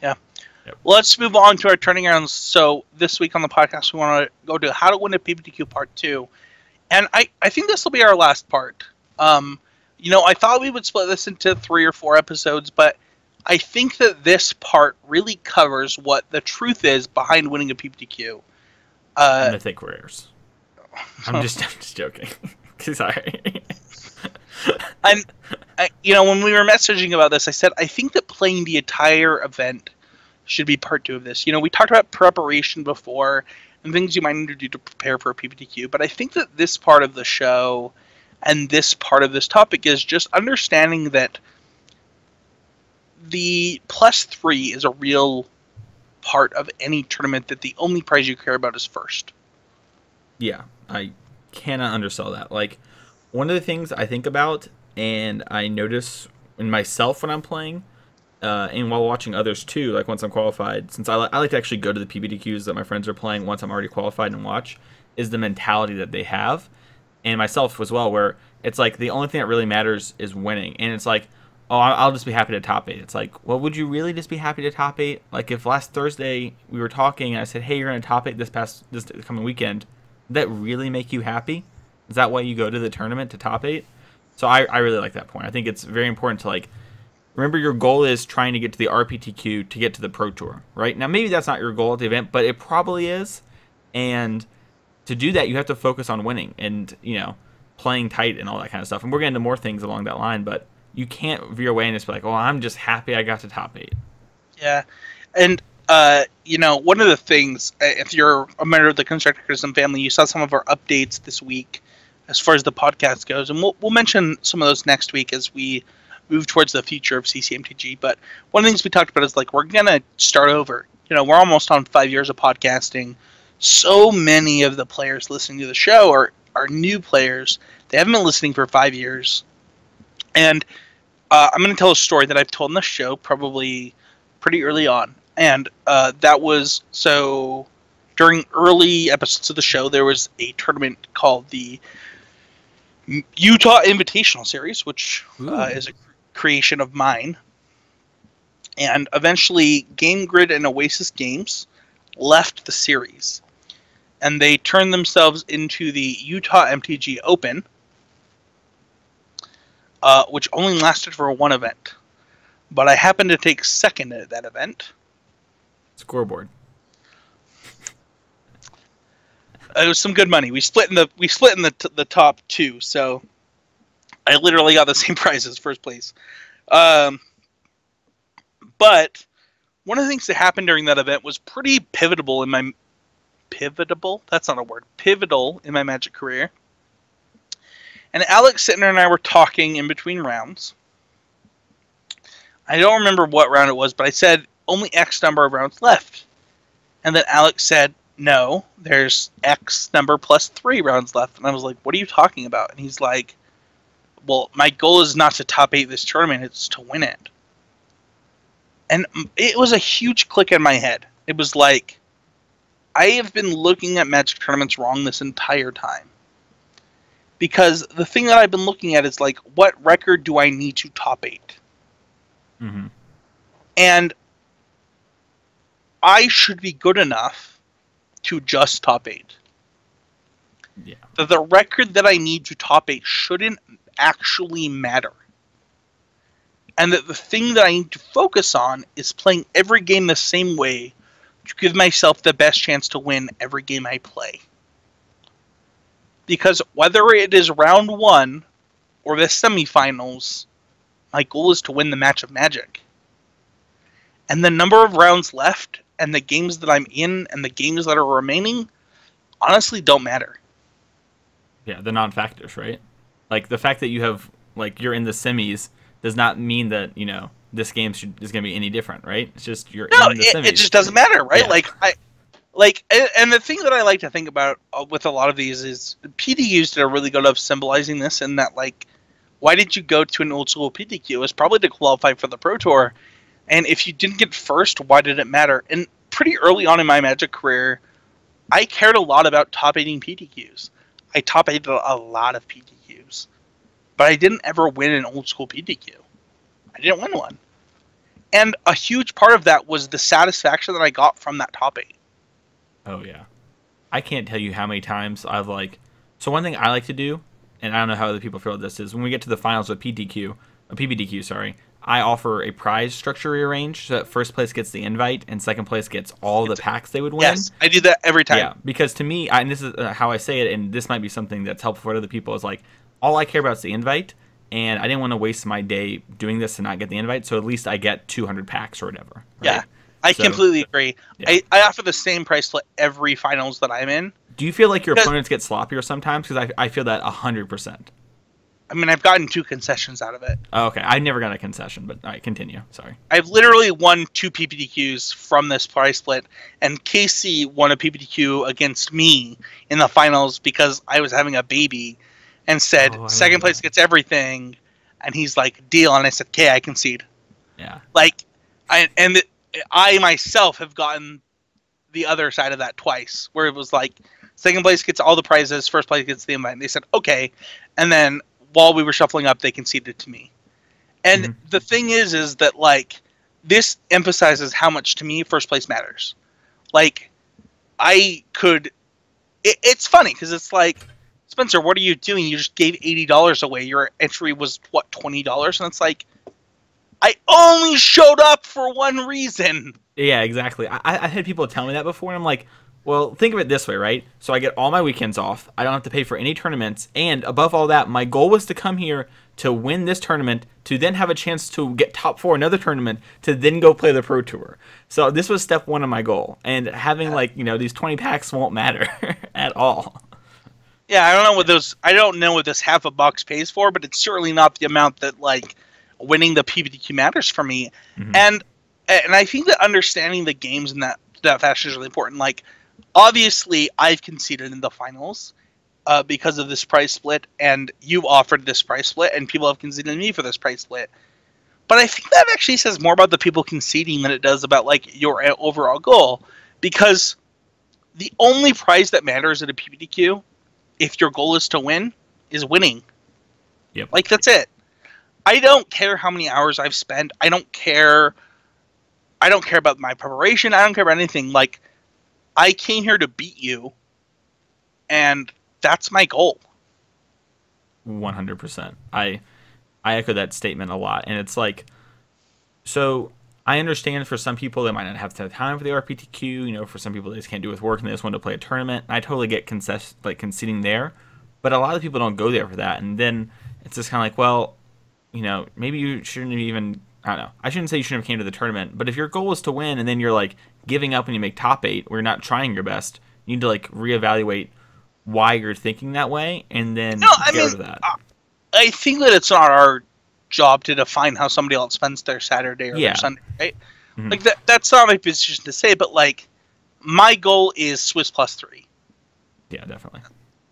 Yeah. Yep. Well, let's move on to our turning rounds. So this week on the podcast, we want to go to How to Win a PPTQ Part 2. And I think this will be our last part. I thought we would split this into 3 or 4 episodes, but I think that this part really covers what the truth is behind winning a PPTQ. Mythic rares. I'm just joking. Sorry. And when we were messaging about this, I said I think that playing the entire event should be part 2 of this. We talked about preparation before and things you might need to do to prepare for a PPTQ, but I think that this part of the show and this part of this topic is just understanding that the +3 is a real part of any tournament, that the only prize you care about is first. Yeah, I cannot undersell that. Like, one of the things I think about and I notice in myself when I'm playing, and while watching others too, like once I'm qualified, since I like to actually go to the PPTQs that my friends are playing once I'm already qualified and watch, is the mentality that they have, and myself as well, where it's like the only thing that really matters is winning, and it's like, oh, I'll just be happy to top 8. It's like, well, would you really just be happy to top 8? Like, if last Thursday we were talking and I said, hey, you're going to top 8 this coming weekend, would that really make you happy? Is that why you go to the tournament, to top 8? So I really like that point. I think it's very important to, like, remember your goal is trying to get to the RPTQ to get to the Pro Tour, right? Now, maybe that's not your goal at the event, but it probably is. And to do that, you have to focus on winning and, playing tight and all that kind of stuff. And we're getting into more things along that line, but you can't veer away and just be like, oh, I'm just happy I got to top 8. Yeah. And, one of the things, if you're a member of the Constructor Criticism family, you saw some of our updates this week as far as the podcast goes. And we'll mention some of those next week as we move towards the future of CCMTG. But one of the things we talked about is, like, we're going to start over. We're almost on 5 years of podcasting. So many of the players listening to the show are new players. They haven't been listening for 5 years. And I'm going to tell a story that I've told on the show probably pretty early on. And that was, so during early episodes of the show, there was a tournament called the Utah Invitational Series, which is a creation of mine. And eventually, Game Grid and Oasis Games left the series. And they turned themselves into the Utah MTG Open, which only lasted for one event. But I happened to take second at that event. Scoreboard. It was some good money. We split in the top two, so I literally got the same prize as first place. But one of the things that happened during that event was pretty pivotal in my pivotal in my Magic career. And Alex Sittner and I were talking in between rounds. I don't remember what round it was, but I said only X number of rounds left. And then Alex said, no, there's X number plus 3 rounds left. And I was like, what are you talking about? And he's like, well, my goal is not to top 8 this tournament, it's to win it. And it was a huge click in my head. It was like, I have been looking at Magic tournaments wrong this entire time. Because the thing that I've been looking at is like, what record do I need to top 8? Mm-hmm. And I should be good enough to just top 8. Yeah. The record that I need to top 8 shouldn't actually matter. And that the thing that I need to focus on is playing every game the same way to give myself the best chance to win every game I play. Because whether it is round 1 or the semifinals, my goal is to win the match of Magic. And the number of rounds left and the games that I'm in and the games that are remaining honestly don't matter. Yeah, the non-factors, right? Like the fact that you have, like, you're in the semis does not mean that, you know, this game is going to be any different, right? It's just you're in the semis. It just doesn't matter, right? Yeah. And the thing that I like to think about with a lot of these is PTQs did a really good of symbolizing this, in that, like, why did you go to an old school PTQ? It was probably to qualify for the Pro Tour. And if you didn't get first, why did it matter? And pretty early on in my Magic career, I cared a lot about top-8ing PTQs. I top-8ed a lot of PTQs. But I didn't ever win an old-school PTQ. I didn't win one. And a huge part of that was the satisfaction that I got from that top 8. Oh, yeah. I can't tell you how many times I've, like... So one thing I like to do, and I don't know how other people feel about this, is when we get to the finals of PPTQ, sorry, I offer a prize structure rearrange so that first place gets the invite and second place gets all the packs they would win. Yes, I do that every time. Yeah, because to me, and this is how I say it, and this might be something that's helpful for other people, is like, all I care about is the invite, and I didn't want to waste my day doing this and not get the invite, so at least I get 200 packs or whatever. Right? Yeah, I completely agree. Yeah. I offer the same price split every finals that I'm in. Do you feel like your opponents get sloppier sometimes? Because I feel that 100%. I mean, I've gotten 2 concessions out of it. Oh, okay, I never got a concession, but all right, continue. Sorry. I've literally won 2 PPTQs from this prize split, and Casey won a PPTQ against me in the finals because I was having a baby, and said, second place gets everything, and he's like, deal, and I said, okay, I concede. Yeah. Like, I myself have gotten the other side of that twice, where it was like, second place gets all the prizes, first place gets the invite, and they said, okay, and then while we were shuffling up, they conceded to me. And the thing is that, like, this emphasizes how much, to me, first place matters. Like, it's funny, because it's like, Spencer, what are you doing? You just gave $80 away. Your entry was, what, $20? And it's like, I only showed up for one reason. Yeah, exactly. I had people tell me that before, and I'm like, well, think of it this way, right? So I get all my weekends off. I don't have to pay for any tournaments. And above all that, my goal was to come here to win this tournament, to then have a chance to get top 4 another tournament, to then go play the Pro Tour. So this was step 1 of my goal. And having, like, you know, these 20 packs won't matter at all. Yeah, I don't know what this half a box pays for, but it's certainly not the amount that, like, winning the PPTQ matters for me. Mm-hmm. And I think that understanding the games in that fashion is really important. Like, obviously, I've conceded in the finals because of this price split, and you offered this price split, and people have conceded me for this price split. But I think that actually says more about the people conceding than it does about, like, your overall goal, because the only prize that matters at a PPTQ, if your goal is to win, is winning. Yep. Like, that's it. I don't care how many hours I've spent. I don't care I don't care about my preparation. I don't care about anything. Like, I came here to beat you, and that's my goal. 100%. I echo that statement a lot, and it's like, so I understand for some people they might not have time for the RPTQ. You know, for some people they just can't do it with work and they just want to play a tournament. I totally get conceding there, but a lot of people don't go there for that, and then it's just kind of like, well, you know, maybe you shouldn't have even. I don't know. I shouldn't say you shouldn't have came to the tournament, but if your goal is to win and then you're like giving up when you make top 8, or you're not trying your best, you need to like reevaluate why you're thinking that way, and then get rid of that. I think that it's not our job to define how somebody else spends their Saturday or their Sunday, right? Mm-hmm. Like that's not my position to say, but like my goal is Swiss +3. Yeah, definitely.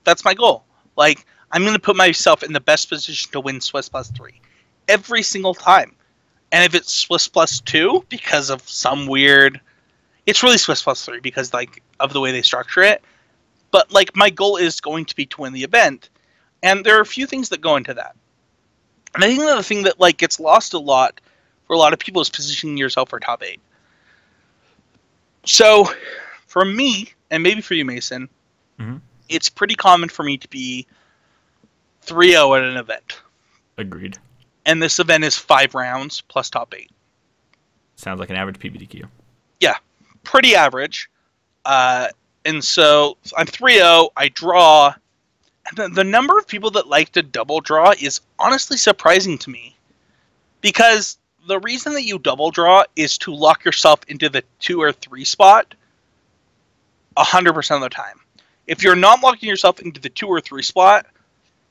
That's my goal. Like, I'm going to put myself in the best position to win Swiss +3 every single time. And if it's Swiss +2 because of some weird, it's really Swiss +3 because like of the way they structure it. But like my goal is going to be to win the event, and there are a few things that go into that. And I think that the thing that like gets lost a lot for a lot of people is positioning yourself for top 8. So for me, and maybe for you, Mason, it's pretty common for me to be 3-0 at an event. Agreed. And this event is 5 rounds plus top 8. Sounds like an average PPTQ. Yeah, pretty average. And so I'm 3-0, I draw. And the number of people that like to double draw is honestly surprising to me. Because the reason that you double draw is to lock yourself into the 2 or 3 spot 100% of the time. If you're not locking yourself into the 2 or 3 spot,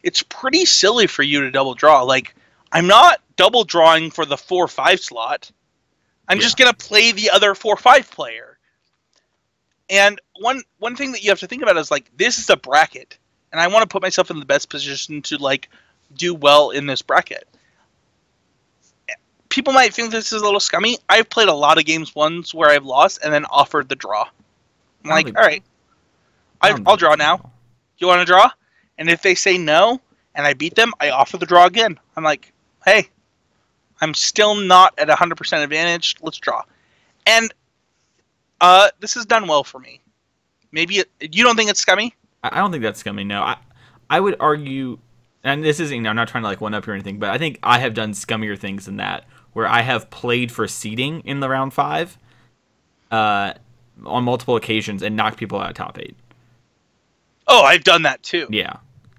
it's pretty silly for you to double draw. Like, I'm not double drawing for the 4-5 slot. I'm just going to play the other 4-5 player. And one thing that you have to think about is, like, this is a bracket. And I want to put myself in the best position to, like, do well in this bracket. People might think this is a little scummy. I've played a lot of games once where I've lost and then offered the draw. I'm like, all right, I'll draw now. You want to draw? And if they say no and I beat them, I offer the draw again. I'm like, hey, I'm still not at 100% advantage. Let's draw. And this has done well for me. Maybe you don't think it's scummy? I don't think that's scummy. No, I would argue, and this isn't. You know, I'm not trying to like one up or anything, but I think I have done scummier things than that, where I have played for seeding in the round 5, on multiple occasions and knocked people out of top 8. Oh, I've done that too. Yeah.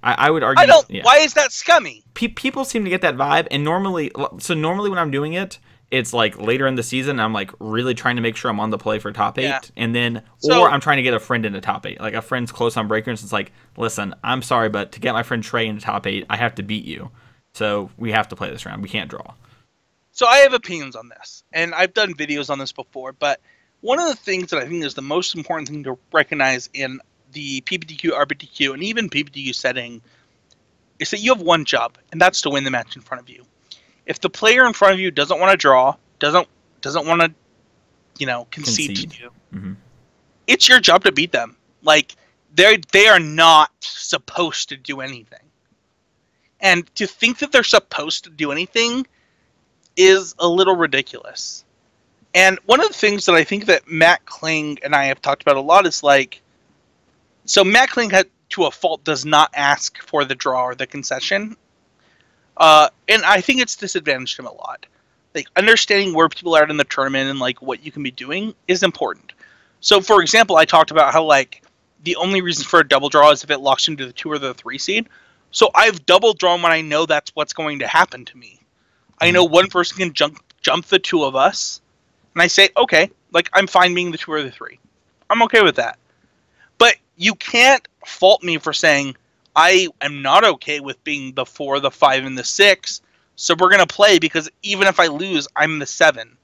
I would argue. I don't. Yeah. Why is that scummy? People seem to get that vibe, and normally when I'm doing it, it's like later in the season. I'm like really trying to make sure I'm on the play for top 8, and then or I'm trying to get a friend into top 8. Like a friend's close on breakers. It's like, listen, I'm sorry, but to get my friend Trey into top 8, I have to beat you. So we have to play this round. We can't draw. So I have opinions on this, and I've done videos on this before. But one of the things that I think is the most important thing to recognize in the PPTQ, RPTQ, and even PPTQ setting is that you have one job, and that's to win the match in front of you. If the player in front of you doesn't want to draw, doesn't want to, concede to you, it's your job to beat them. Like, they are not supposed to do anything. And to think that they're supposed to do anything is a little ridiculous. And one of the things that I think that Matt Kling and I have talked about a lot is like, so Matt Kling, to a fault, does not ask for the draw or the concession. And I think it's disadvantaged him a lot. Like, understanding where people are in the tournament and like what you can be doing is important. So, for example, I talked about how like the only reason for a double draw is if it locks into the 2 or the 3 seed. So I've double drawn when I know that's what's going to happen to me. I know one person can jump the 2 of us, and I say, okay, like I'm fine being the 2 or the 3. I'm okay with that. But you can't fault me for saying I am not okay with being the 4, the 5, and the 6. So we're gonna play because even if I lose, I'm the 7,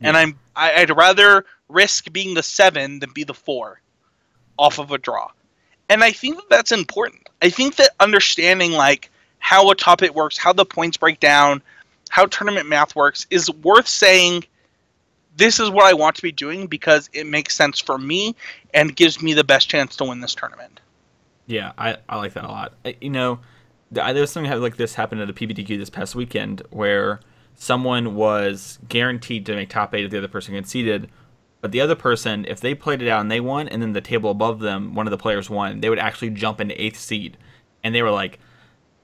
and I'd rather risk being the 7 than be the 4 off of a draw. And I think that that's important. I think that understanding like how a top 8 works, how the points break down, how tournament math works is worth saying. This is what I want to be doing because it makes sense for me and gives me the best chance to win this tournament. Yeah, I like that a lot. There was something like this happened at a PPTQ this past weekend where someone was guaranteed to make top 8 if the other person conceded. But the other person, if they played it out and they won, and then the table above them, one of the players won, they would actually jump into 8th seed. And they were like,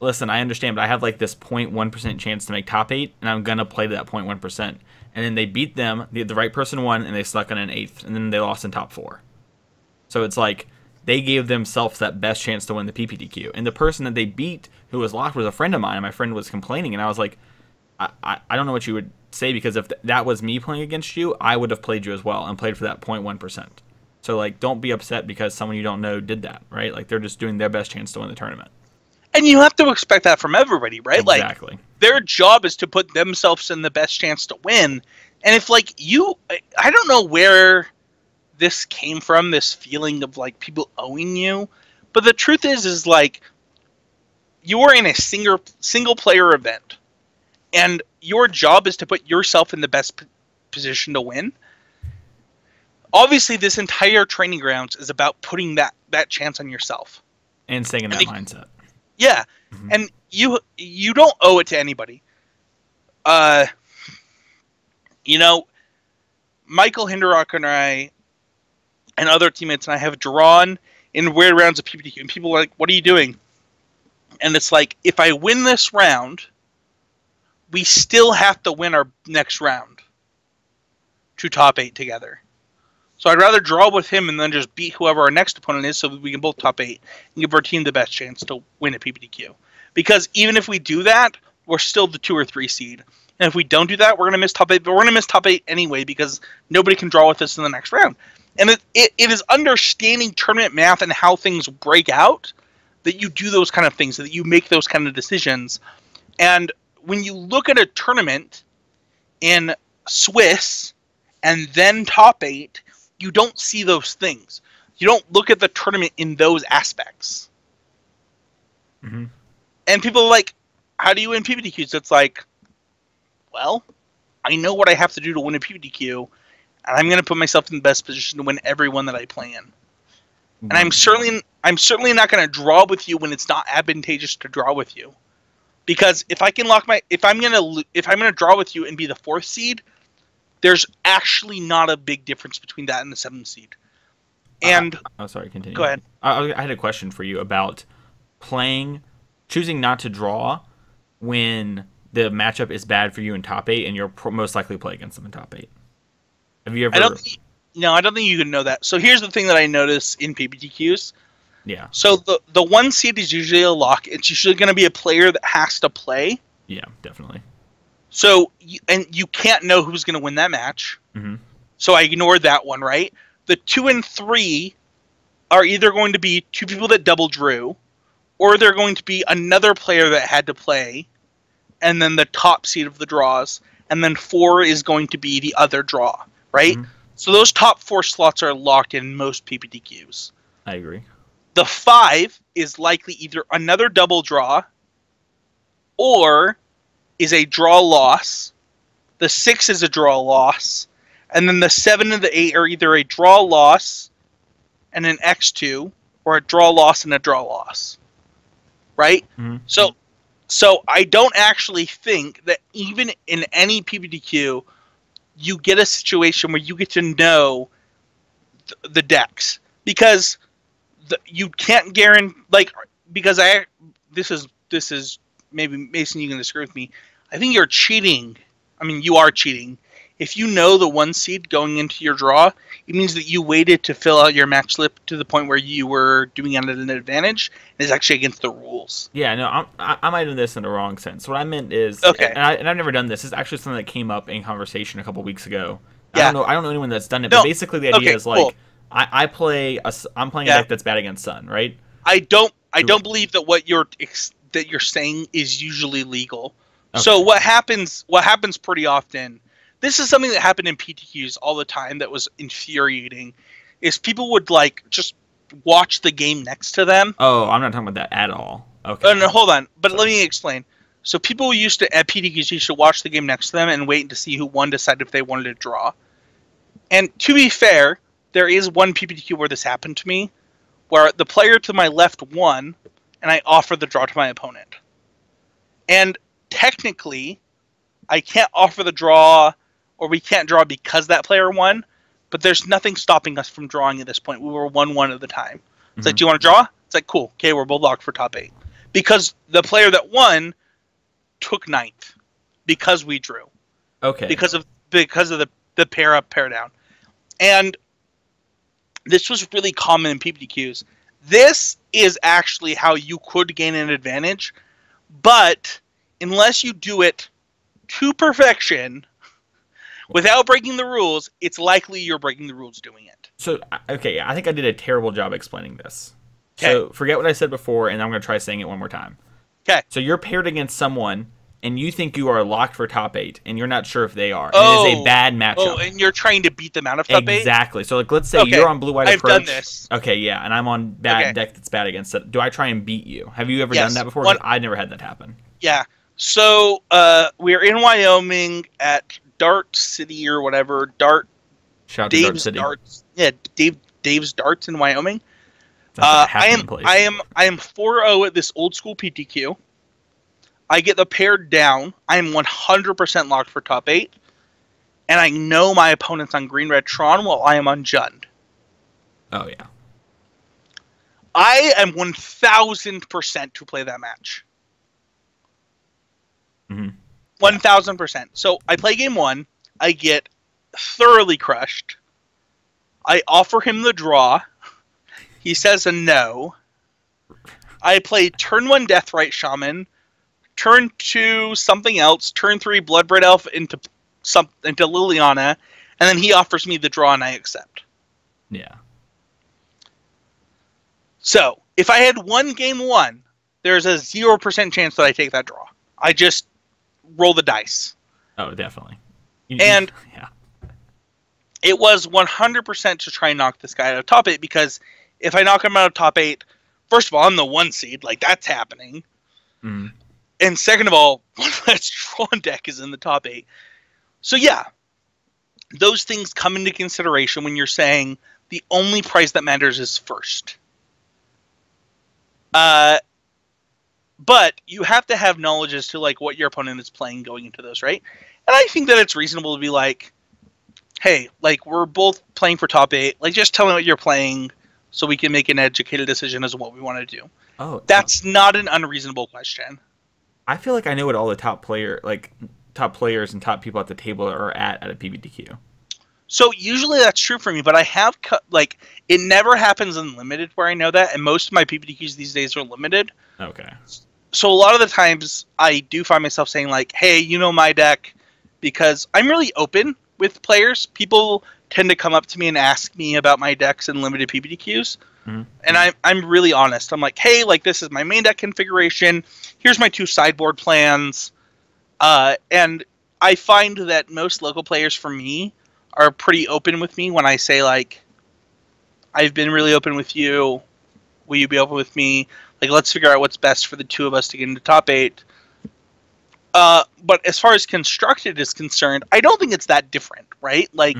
listen, I understand, but I have like this 0.1% chance to make top 8, and I'm going to play to that 0.1%. And then they beat them, the right person won, and they stuck on an 8th, and then they lost in top 4. So it's like they gave themselves that best chance to win the PPTQ. And the person that they beat, who was locked, was a friend of mine, and my friend was complaining, and I was like, I don't know what you would say, because if that was me playing against you, I would have played you as well and played for that 0.1%. So, like, don't be upset because someone you don't know did that, right? Like, they're just doing their best chance to win the tournament. And you have to expect that from everybody, right? Exactly. Like, their job is to put themselves in the best chance to win. And if, like, I don't know where this came from, this feeling of, like, people owing you. But the truth is like, you're in a single player event. And your job is to put yourself in the best position to win. Obviously, this entire training grounds is about putting that chance on yourself. And staying in that mindset. Yeah. Mm-hmm. And you don't owe it to anybody. You know, Michael Hinderock and I and other teammates and I have drawn in weird rounds of PPTQ. And people are like, what are you doing? And it's like, if I win this round, we still have to win our next round to top 8 together. So I'd rather draw with him and then just beat whoever our next opponent is so that we can both top 8 and give our team the best chance to win a PPTQ. Because even if we do that, we're still the 2 or 3 seed. And if we don't do that, we're going to miss top 8. But we're going to miss top 8 anyway because nobody can draw with us in the next round. And it is understanding tournament math and how things break out that you do those kind of things, that you make those kind of decisions. And when you look at a tournament in Swiss and then top 8, you don't see those things. You don't look at the tournament in those aspects. Mm-hmm. And people are like, how do you win PPTQs? It's like, well, I know what I have to do to win a PPTQ, and I'm going to put myself in the best position to win every one that I play in. And I'm certainly not going to draw with you when it's not advantageous to draw with you. Because if I'm going to draw with you and be the 4th seed, there's actually not a big difference between that and the 7th seed. And sorry, continue. Go ahead. I had a question for you about choosing not to draw when the matchup is bad for you in top 8 and you're most likely play against them in top 8. Have you ever? I don't think you can know that. So here's the thing that I notice in PPTQs. Yeah. So the 1 seed is usually a lock. It's usually going to be a player that has to play. Yeah, definitely. So you can't know who's going to win that match. Mm-hmm. So I ignored that one, right? The 2 and 3 are either going to be 2 people that double drew, or they're going to be another player that had to play, and then the top seed of the draws, and then 4 is going to be the other draw, right? Mm-hmm. So those top 4 slots are locked in most PPTQs. I agree. The 5 is likely either another double draw, or is a draw loss. The 6 is a draw loss. And then the 7 and the 8 are either a draw loss and an X2, or a draw loss and a draw loss. Right? Mm-hmm. So I don't actually think that even in any PPTQ, you get a situation where you get to know the decks. Because you can't guarantee, like, because this is maybe Mason, you can disagree with me. I think you're cheating. I mean, you are cheating. If you know the 1 seed going into your draw, it means that you waited to fill out your match slip to the point where you were doing it at an advantage, and it's actually against the rules. Yeah, no, I might have done this in the wrong sense. What I meant is, okay, and I've never done this. This is actually something that came up in conversation a couple weeks ago. Yeah. I don't know anyone that's done it, but basically the idea is like, cool. I'm playing a deck that's bad against Sun, right? I don't believe that what you're saying is usually legal. Okay. So what happens pretty often, this is something that happened in PTQs all the time that was infuriating, is people would like just watch the game next to them. Oh, I'm not talking about that at all. Okay. No, hold on. But let me explain. So people at PTQs used to watch the game next to them and wait to see who won, decide if they wanted to draw. And to be fair, there is one PPTQ where this happened to me, where the player to my left won, and I offered the draw to my opponent. And technically, I can't offer the draw, or we can't draw because that player won, but there's nothing stopping us from drawing at this point. We were 1-1 at the time. It's like, do you want to draw? It's like, cool. Okay, we're both locked for top 8. Because the player that won took 9th. Because we drew. Okay. Because of the pair up, pair down. And this was really common in PPTQs. This is actually how you could gain an advantage, but unless you do it to perfection without breaking the rules, it's likely you're breaking the rules doing it. So, okay, I think I did a terrible job explaining this. Okay. So, forget what I said before, and I'm going to try saying it one more time. Okay. So, you're paired against someone, and you think you are locked for top 8, and you're not sure if they are. Oh, and it is a bad matchup. Oh, and you're trying to beat them out of top 8? Exactly. So, like, let's say you're on blue-white approach. I've done this. Okay, yeah, and I'm on bad deck that's bad against it. Do I try and beat you? Have you ever done that before? I never had that happen. Yeah. So, we're in Wyoming at Dart City or whatever. Shout out to Dart City. Darts. Yeah, Dave's Darts in Wyoming. I am 4-0 at this old school PTQ. I get the pair down. I am 100% locked for top 8. And I know my opponent's on green red Tron while I am on Jund. Oh, yeah. I am 1,000% to play that match. 1,000%. So I play game 1. I get thoroughly crushed. I offer him the draw. He says a no. I play turn 1 Deathrite Shaman, turn 2 something else, turn 3 Bloodbraid Elf into Liliana, and then he offers me the draw and I accept. Yeah. So, if I had won game 1, there's a 0% chance that I take that draw. I just roll the dice. Oh, definitely. And yeah. It was 100% to try and knock this guy out of top 8, because if I knock him out of top 8, first of all, I'm the 1 seed. Like, that's happening. Mm. And second of all, that Tron deck is in the top 8. So yeah, those things come into consideration when you're saying the only price that matters is first. But you have to have knowledge as to like what your opponent is playing going into those, right? And I think that it's reasonable to be like, hey, like we're both playing for top 8. Like just tell me what you're playing so we can make an educated decision as to what we want to do. Oh, that's not an unreasonable question. I feel like I know what all the top players and top people at the table are at a PPTQ. So usually that's true for me, but I have like it never happens in limited where I know that, and most of my PPTQs these days are limited. Okay. So a lot of the times I do find myself saying like, "Hey, you know my deck," because I'm really open with players. People tend to come up to me and ask me about my decks in limited PPTQs, and I'm really honest. I'm like, "Hey, like this is my main deck configuration. Here's my 2 sideboard plans," and I find that most local players for me are pretty open with me when I say like, I've been really open with you. Will you be open with me? Like, let's figure out what's best for the 2 of us to get into top 8. But as far as constructed is concerned, I don't think it's that different, right? Like,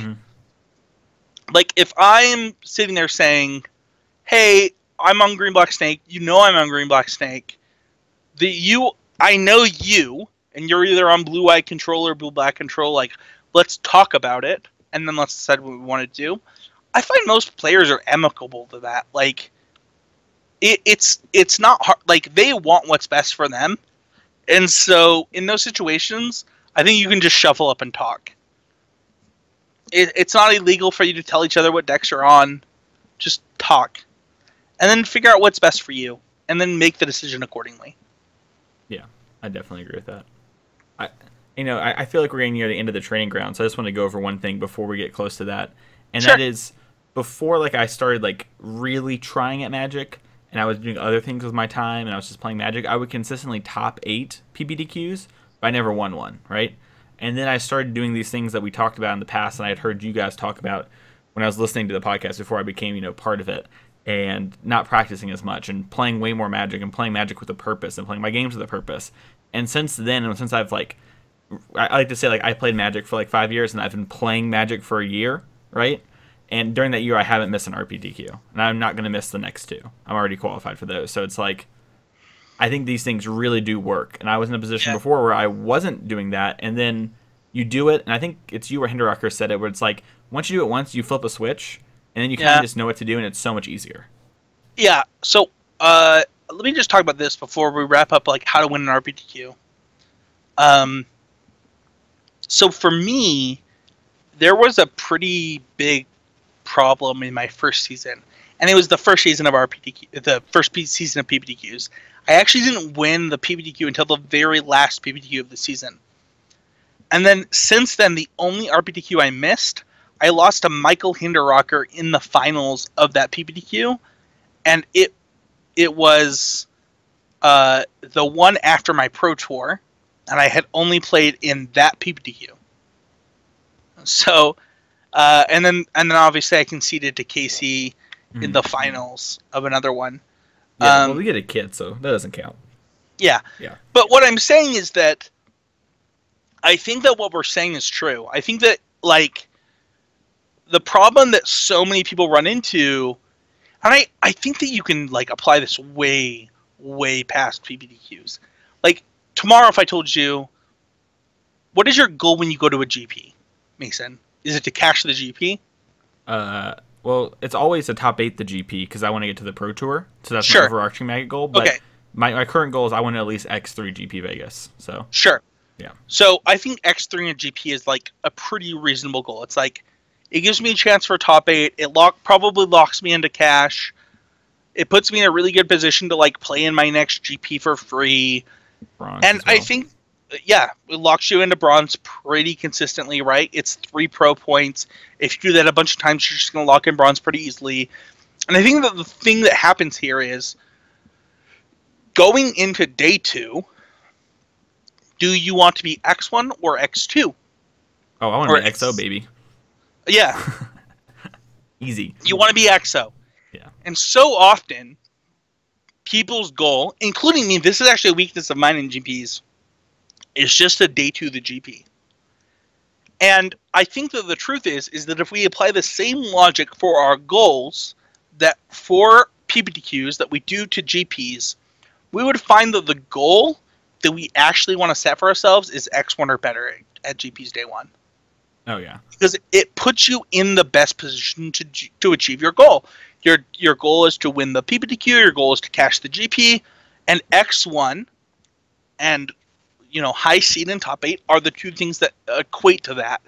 like if I'm sitting there saying, hey, I'm on Green Black Snake. You know I'm on Green Black Snake. I know you, and you're either on Blue White Control or Blue Black Control. Like, let's talk about it, and then let's decide what we want to do. I find most players are amicable to that. Like, it's not hard. Like, they want what's best for them, and so in those situations, I think you can just shuffle up and talk. It's not illegal for you to tell each other what decks you're on. Just talk, and then figure out what's best for you, and then make the decision accordingly. Yeah, I definitely agree with that. I feel like we're getting near the end of the training ground, so I just want to go over one thing before we get close to that, and that is before like I started like really trying at Magic, and I was doing other things with my time, and I was just playing Magic. I would consistently top 8 PPTQs, but I never won one, right? And then I started doing these things that we talked about in the past, and I had heard you guys talk about when I was listening to the podcast before I became, part of it, and not practicing as much, and playing way more Magic, and playing Magic with a purpose, and playing my games with a purpose. And since then, and since I've like, I like to say like I played Magic for like 5 years, and I've been playing Magic for a year, right? And during that year, I haven't missed an RPTQ, and I'm not going to miss the next 2. I'm already qualified for those, so it's like, I think these things really do work. And I was in a position Yeah. before where I wasn't doing that, and then you do it, and I think it's you or Hinderocker said it, where it's like, once you do it once, you flip a switch, and then you kind of Yeah. just know what to do, and it's so much easier. Yeah. So let me just talk about this before we wrap up, like how to win an RPTQ. So for me, there was a pretty big problem in my first season, and it was the first season of RPTQ, the first season of PPTQs. I actually didn't win the PPTQ until the very last PPTQ of the season, and then since then, the only RPTQ I missed, I lost to Michael Hinderrocker in the finals of that PPTQ, and it was the one after my pro tour, and I had only played in that PPTQ. So, and then obviously I conceded to Casey in the finals of another one. Yeah, well, we get a kid, so that doesn't count. Yeah. Yeah. But what I'm saying is that I think that what we're saying is true. I think that, like, the problem that so many people run into, and I think that you can, like, apply this way, way past PPTQs. Like, tomorrow if I told you, what is your goal when you go to a GP, Mason? Is it to cash the GP? Well, it's always to top 8 the GP, because I want to get to the Pro Tour, so that's Sure. my overarching maggot goal. But Okay. my current goal is I want to at least X3 GP Vegas. So Sure. yeah. So I think X3 and GP is like a pretty reasonable goal. It's like, it gives me a chance for top 8. It probably locks me into cash. It puts me in a really good position to, like, play in my next GP for free. Bronze And as well. I think, yeah, it locks you into bronze pretty consistently, right? It's 3 pro points. If you do that a bunch of times, you're just going to lock in bronze pretty easily. And I think that the thing that happens here is, going into day 2, do you want to be X1 or X2? Oh, I want or to be XO, baby. Yeah, Easy. you want to be XO. Yeah. And so often, people's goal, including me, this is actually a weakness of mine in GPs, is just a day 2 the GP. And I think that the truth is that if we apply the same logic for our goals that for PPTQs that we do to GPs, we would find that the goal that we actually want to set for ourselves is X1 or better at GP's day 1. Oh yeah. Because it puts you in the best position to achieve your goal. Your goal is to win the PPTQ, your goal is to cash the GP, and X1 and, you know, high seed and top 8 are the two things that equate to that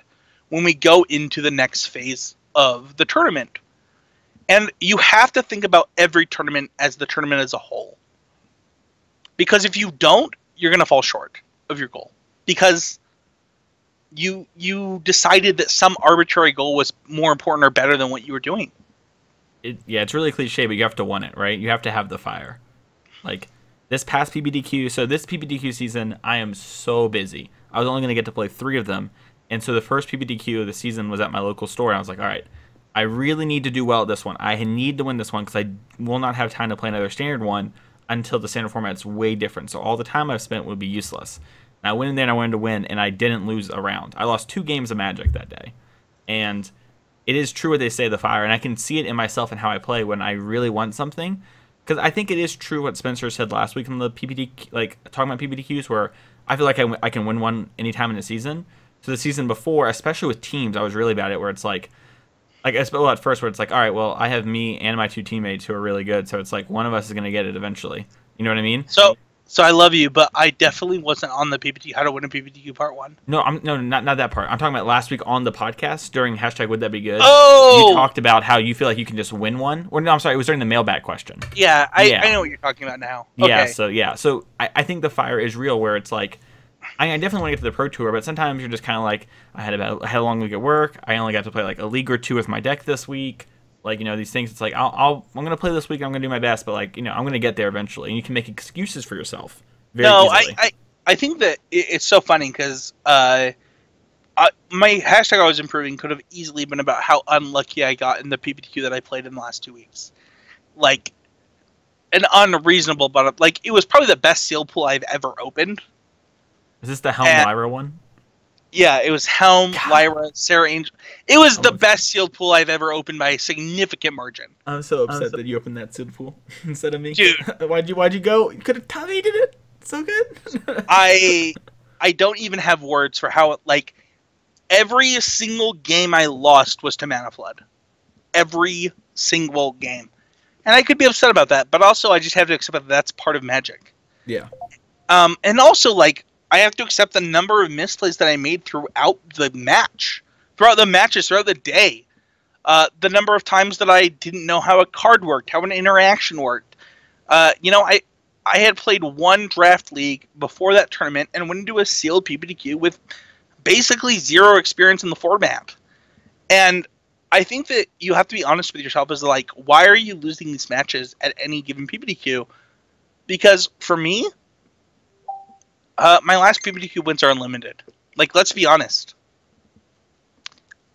when we go into the next phase of the tournament. And you have to think about every tournament as the tournament as a whole. Because if you don't, you're going to fall short of your goal. Because you decided that some arbitrary goal was more important or better than what you were doing. It's really cliche, but you have to want it, right? You have to have the fire. Like, this past PPTQ, so this PPTQ season, I am so busy. I was only going to get to play 3 of them. And so the first PPTQ of the season was at my local store, and I was like, all right, I really need to do well at this one. I need to win this one because I will not have time to play another standard one until the standard format's way different. So all the time I've spent would be useless. And I went in there and I wanted to win, and I didn't lose a round. I lost 2 games of Magic that day. And it is true what they say, the fire, and I can see it in myself and how I play when I really want something. Because I think it is true what Spencer said last week on the PPT, like talking about PPTQs, where I feel like I can win one anytime in the season. So the season before, especially with teams, I was really bad at it, where it's like at first, where it's like, all right, well, I have me and my 2 teammates who are really good, so it's like one of us is going to get it eventually. You know what I mean? So I love you, but I definitely wasn't on the PPT How to Win a PPTQ Part 1. No, not that part. I'm talking about last week on the podcast during hashtag Would That Be Good. Oh! You talked about how you feel like you can just win one. Or no, I'm sorry, it was during the mailbag question. Yeah, I know what you're talking about now. Okay. So I think the fire is real, where it's like, I definitely want to get to the Pro Tour, but sometimes you're just kind of like, I had a long week at work. I only got to play like a league or 2 with my deck this week. Like, you know, these things, it's like, I'm going to play this week, I'm going to do my best, but, like, you know, I'm going to get there eventually. And you can make excuses for yourself very easily. I think that it's so funny because my hashtag I was improving could have easily been about how unlucky I got in the PPTQ that I played in the last 2 weeks. Like, an unreasonable, but, like, it was probably the best seal pool I've ever opened. Is this the Helm Lyra one? Yeah, it was Helm, God, Lyra, Sarah Angel. It was the I'm, best sealed pool I've ever opened by a significant margin. I'm so upset that you opened that sealed pool instead of me. Dude, Why'd you go? You could have dominated it. So good. I I don't even have words for how like every single game I lost was to Mana Flood. Every single game. And I could be upset about that, but also I just have to accept that that's part of Magic. Yeah. And also, like, I have to accept the number of misplays that I made throughout the match, throughout the matches, throughout the day. The number of times that I didn't know how a card worked, how an interaction worked. I had played one draft league before that tournament and went into a sealed PPTQ with basically zero experience in the format. And I think that you have to be honest with yourself as like, why are you losing these matches at any given PPTQ? Because for me, my last PPTQ wins are unlimited. Like, let's be honest.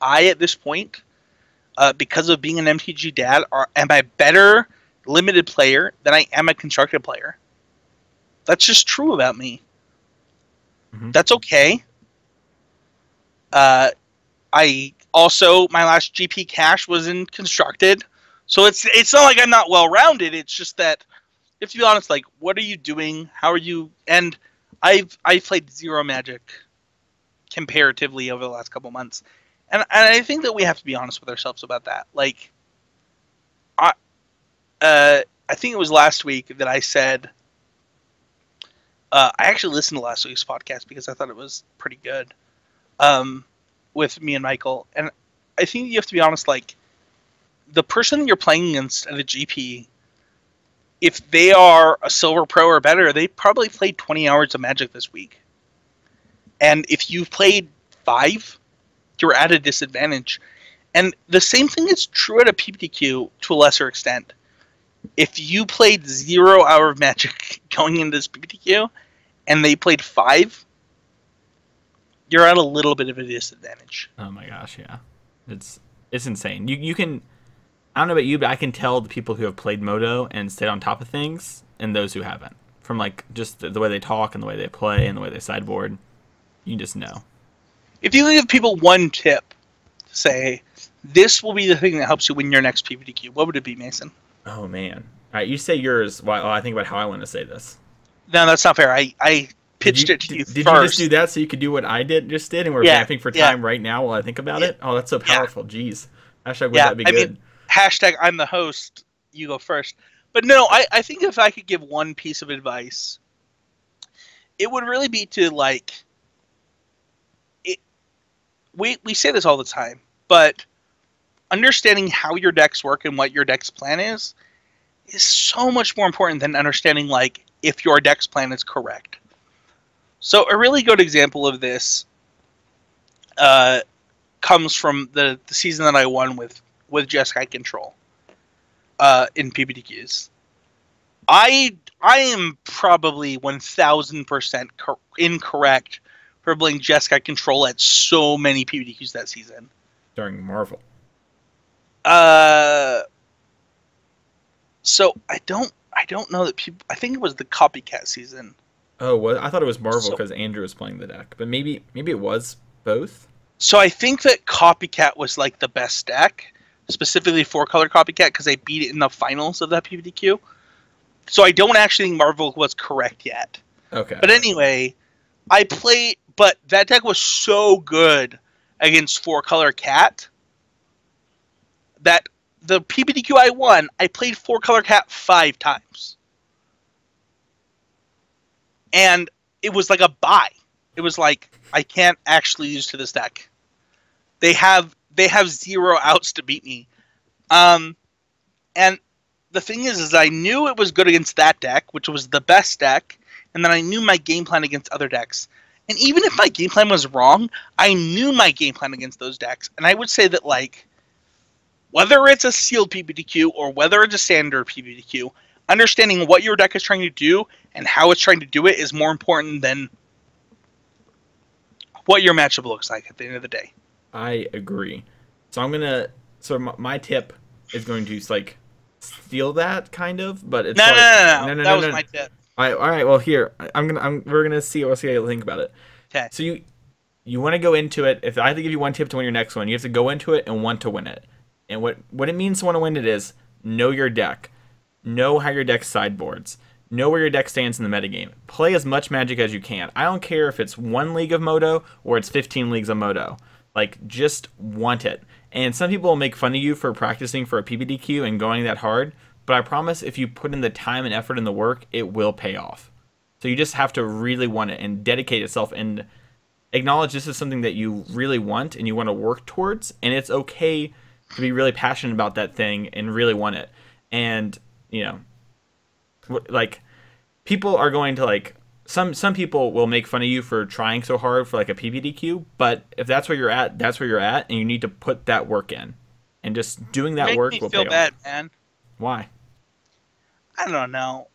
At this point, because of being an MTG dad, am I better limited player than I am a constructed player? That's just true about me. Mm-hmm. That's okay. I also, my last GP cash was in constructed, so it's not like I'm not well rounded. It's just that, if to be honest, like, what are you doing? How are you? And I've played zero Magic comparatively over the last couple months, and I think that we have to be honest with ourselves about that. Like, I think it was last week that I said. I actually listened to last week's podcast because I thought it was pretty good, with me and Michael. And I think you have to be honest. Like, the person you're playing against at a GP, if they are a Silver Pro or better, they probably played 20 hours of Magic this week. And if you've played 5, you're at a disadvantage. And the same thing is true at a PPTQ to a lesser extent. If you played 0 hour of Magic going into this PPTQ, and they played 5, you're at a little bit of a disadvantage. Oh my gosh, yeah. It's insane. You can, I don't know about you, but I can tell the people who have played Moto and stayed on top of things and those who haven't. From like just the way they talk and the way they play and the way they sideboard. You just know. If you give people one tip, say, this will be the thing that helps you win your next PPTQ, what would it be, Mason? Oh man. Alright, you say yours while I think about how I want to say this. No, that's not fair. I pitched it to you Did first. you just do that so you could do what I just did and we're vamping for time right now while I think about it? Oh, that's so powerful. Jeez. Hashtag would that be good? Mean, hashtag I'm the host, you go first. But no, I think if I could give one piece of advice, it would really be to, like, we say this all the time, but understanding how your decks work and what your deck's plan is so much more important than understanding, like, if your deck's plan is correct. So a really good example of this comes from the season that I won with Jeskai Control in PPTQs. I am probably 1000% incorrect for playing Jeskai Control at so many PPTQs that season. During Marvel. So I don't know that people. I think it was the copycat season. Oh, well, I thought it was Marvel because Andrew was playing the deck, but maybe it was both. So I think that copycat was like the best deck, specifically 4-color copycat, because I beat it in the finals of that PPTQ. So I don't actually think Marvel was correct yet. Okay. But anyway, but that deck was so good against 4-color cat that the PPTQ I won, I played 4-color cat 5 times. And it was like a bye. It was like, I can't actually lose to this deck. They have 0 outs to beat me. And the thing is I knew it was good against that deck, which was the best deck, and then I knew my game plan against other decks. And even if my game plan was wrong, I knew my game plan against those decks. And I would say that, like, whether it's a sealed PPTQ or whether it's a standard PPTQ, understanding what your deck is trying to do and how it's trying to do it is more important than what your matchup looks like at the end of the day. I agree. So my tip is going to, like, steal that kind of, but it's no. That was my tip. All right. Well, here we're gonna see. We'll see how you think about it. Okay. So you want to go into it. If I had to give you one tip to win your next one, you have to go into it and want to win it. And what it means to want to win it is know your deck, know how your deck sideboards, know where your deck stands in the metagame. Play as much Magic as you can. I don't care if it's 1 league of Moto or it's 15 leagues of Moto. Like, just want it. And some people will make fun of you for practicing for a PPTQ and going that hard, but I promise if you put in the time and effort and the work, it will pay off. So you just have to really want it and dedicate yourself and acknowledge this is something that you really want and you want to work towards, and it's okay to be really passionate about that thing and really want it. And, you know, like, people are going to, like, some people will make fun of you for trying so hard for, like, a PPTQ, but if that's where you're at, that's where you're at, and you need to put that work in. And just doing that work will pay off. Make me feel bad, man. Why? I don't know.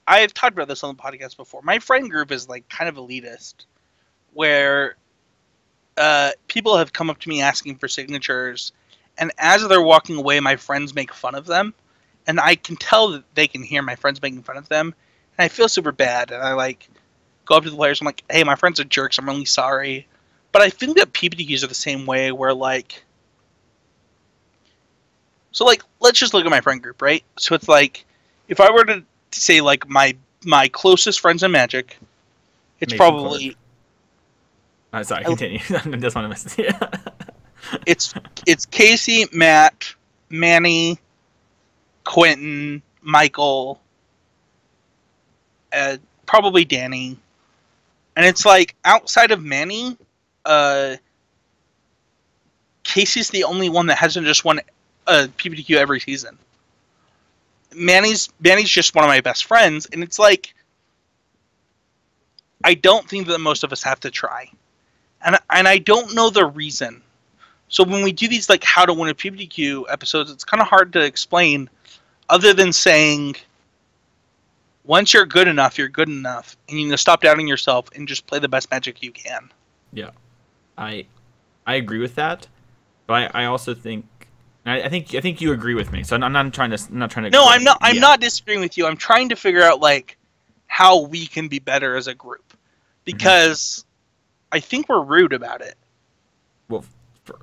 I've talked about this on the podcast before. My friend group is, like, kind of elitist, where people have come up to me asking for signatures, and as they're walking away, my friends make fun of them, and I can tell that they can hear my friends making fun of them, and I feel super bad, and I, like, go up to the players, I'm like, hey, my friends are jerks, I'm really sorry. But I think that PPTQs are the same way, where, like, so, like, let's just look at my friend group, right? So it's like, if I were to say, like, my closest friends in Magic, it's Mason probably... sorry, continue. I just want to miss it. It's Casey, Matt, Manny, Quentin, Michael, probably Danny, and it's like outside of Manny, Casey's the only one that hasn't just won a PPTQ every season. Manny's just one of my best friends, and it's like I don't think that most of us have to try, and I don't know the reason. So when we do these, like, how to win a PPTQ episodes, it's kind of hard to explain other than saying, once you're good enough, you're good enough. And you need to stop doubting yourself and just play the best Magic you can. Yeah. I agree with that. But I also think, I think you agree with me. So I'm not trying to. No, I'm not disagreeing with you. I'm trying to figure out, like, how we can be better as a group. Because I think we're rude about it. Well,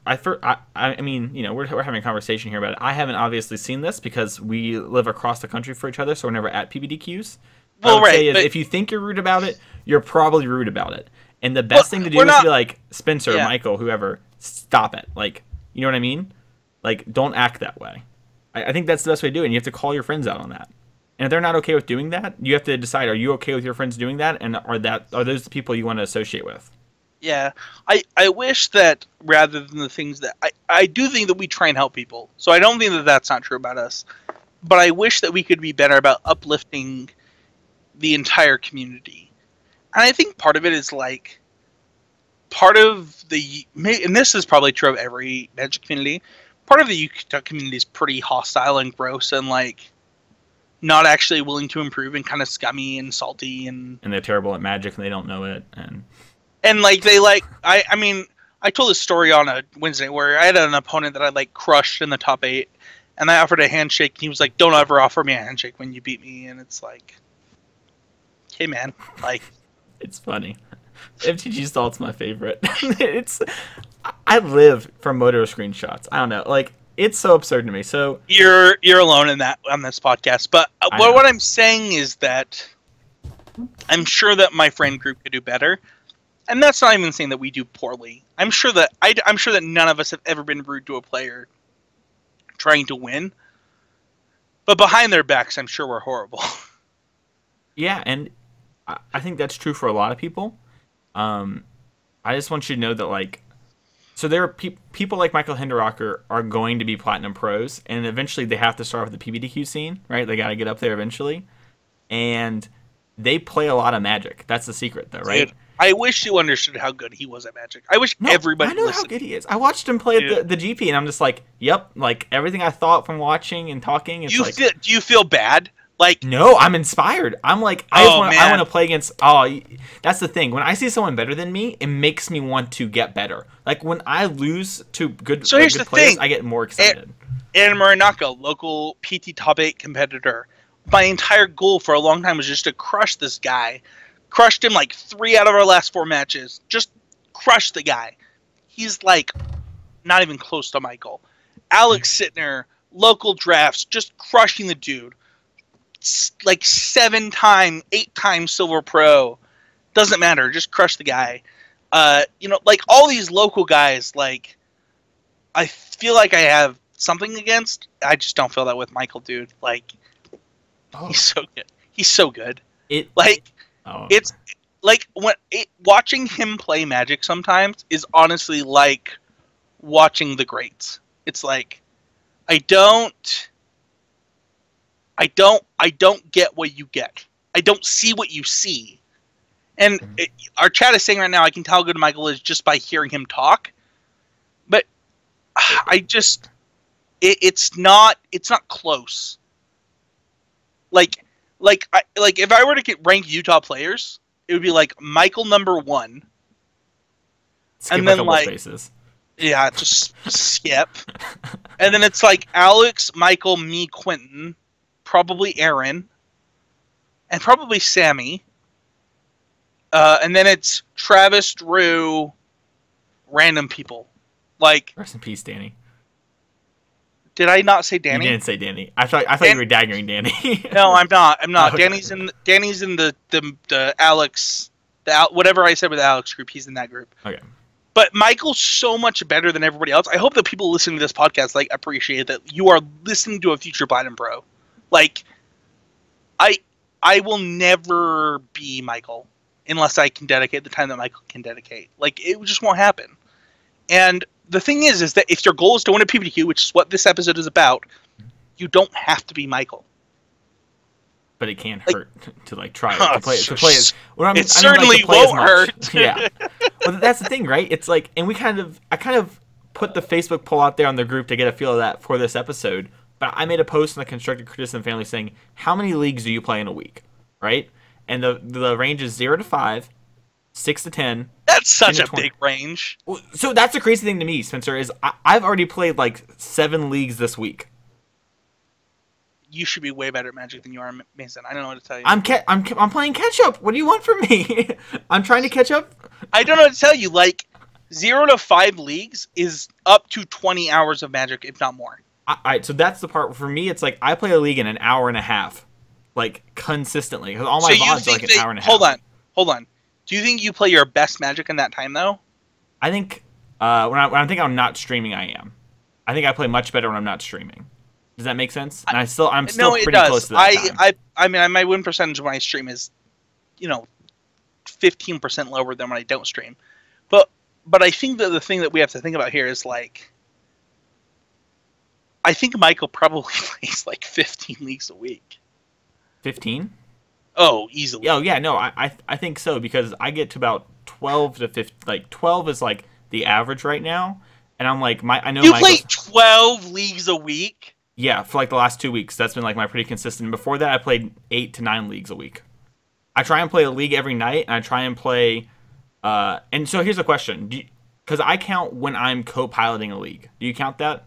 I mean, you know, we're having a conversation here about it. I haven't obviously seen this because we live across the country for each other, so we're never at PPTQs. Well, what I would say right, is, if you think you're rude about it, you're probably rude about it. And the best thing to do is to be like, Spencer, Michael, whoever, stop it. Like, you know what I mean? Like, don't act that way. I think that's the best way to do it, and you have to call your friends out on that. And if they're not okay with doing that, you have to decide, are you okay with your friends doing that, and are those the people you want to associate with? Yeah, I wish that rather than the things that... I do think that we try and help people. So I don't think that that's not true about us. But I wish that we could be better about uplifting the entire community. And I think part of it is, like, part of the... And this is probably true of every Magic community. Part of the Utah community is pretty hostile and gross and, like, not actually willing to improve and kind of scummy and salty. And they're terrible at Magic and they don't know it. And, like, they, like, I mean, I told this story on a Wednesday where I had an opponent that I, like, crushed in the top 8, and I offered a handshake, and he was like, don't ever offer me a handshake when you beat me, and it's like, hey, man, like... It's funny. FTG Salt's my favorite. I live for Moto screenshots. I don't know, like, it's so absurd to me, so... You're alone in that, on this podcast, but what I'm saying is that I'm sure that my friend group could do better. And that's not even saying that we do poorly. I'm sure that none of us have ever been rude to a player trying to win. But behind their backs, I'm sure we're horrible. Yeah, and I think that's true for a lot of people. I just want you to know that, like, so there are people like Michael Hinderocker are going to be Platinum Pros, and eventually they have to start with the PPTQ scene, right? They got to get up there eventually. And they play a lot of Magic. That's the secret, though, right? Dude, I wish you understood how good he was at Magic. I wish everybody I know listened. how good he is. I watched him play at the GP, and I'm just like, yep, like everything I thought from watching and talking. It's do you feel bad? Like, no, I'm inspired. I'm like, I want to play against. Oh, that's the thing. When I see someone better than me, it makes me want to get better. Like when I lose to good players, I get more excited. Aaron Muranaka, local PT Top 8 competitor. My entire goal for a long time was just to crush this guy. Crushed him like 3 out of our last 4 matches. Just crush the guy. He's like not even close to Michael. Alex Sittner, local drafts, just crushing the dude. Like 7-time, 8-time Silver Pro. Doesn't matter, just crush the guy. Like all these local guys, like I feel like I have something against. I just don't feel that with Michael, dude. Like he's so good. He's so good. It's like watching him play Magic sometimes is honestly like watching the greats. It's like I don't get what you get. I don't see what you see. And our chat is saying right now I can tell how good Michael is just by hearing him talk. But it's not close. Like if I were to rank Utah players, it would be like Michael number 1. Skip and then a couple spaces. Yeah, just skip. And then it's like Alex, Michael, me, Quentin, probably Aaron, and probably Sammy. And then it's Travis, Drew, random people. Like rest in peace, Danny. Did I not say Danny? You didn't say Danny. I thought you were daggering Danny. No, I'm not. Okay. Danny's in the Alex, whatever I said with the Alex group. He's in that group. Okay. But Michael's so much better than everybody else. I hope that people listening to this podcast like appreciate that you are listening to a future Platinum Pro. Like, I will never be Michael unless I can dedicate the time that Michael can dedicate. Like, it just won't happen. And the thing is that if your goal is to win a PPTQ, which is what this episode is about, you don't have to be Michael. But it can hurt to try it, to play it. It certainly won't hurt. Yeah. Well, that's the thing, right? It's like, and I kind of put the Facebook poll out there on the group to get a feel of that for this episode. But I made a post in the Constructive Criticism family saying, how many leagues do you play in a week, right? And the range is 0 to 5, 6 to 10. That's such a big range. So that's the crazy thing to me, Spencer, is I've already played like 7 leagues this week. You should be way better at Magic than you are, Mason. I don't know what to tell you. I'm playing catch up. What do you want from me? I'm trying to catch up. I don't know what to tell you. Like 0 to 5 leagues is up to 20 hours of Magic, if not more. All right, so that's the part for me. It's like I play a league in an hour and a half, like consistently, because all my VODs are like an hour and a half. Hold on. Do you think you play your best Magic in that time though? I think when I'm not streaming, I am. I think I play much better when I'm not streaming. Does that make sense? And I'm still pretty close to that time. I mean, my win percentage when I stream is, 15% lower than when I don't stream. But I think that the thing that we have to think about here is like, I think Michael probably plays like 15 leagues a week. 15? Oh, easily. Oh yeah, no, I think so, because I get to about 12 to 15. Like 12 is like the average right now, and I'm like, I know you play 12 leagues a week. Yeah, for like the last 2 weeks, that's been like my pretty consistent. Before that, I played 8 to 9 leagues a week. I try and play a league every night, and I try and play. And so here's a question: because I count when I'm co-piloting a league. Do you count that?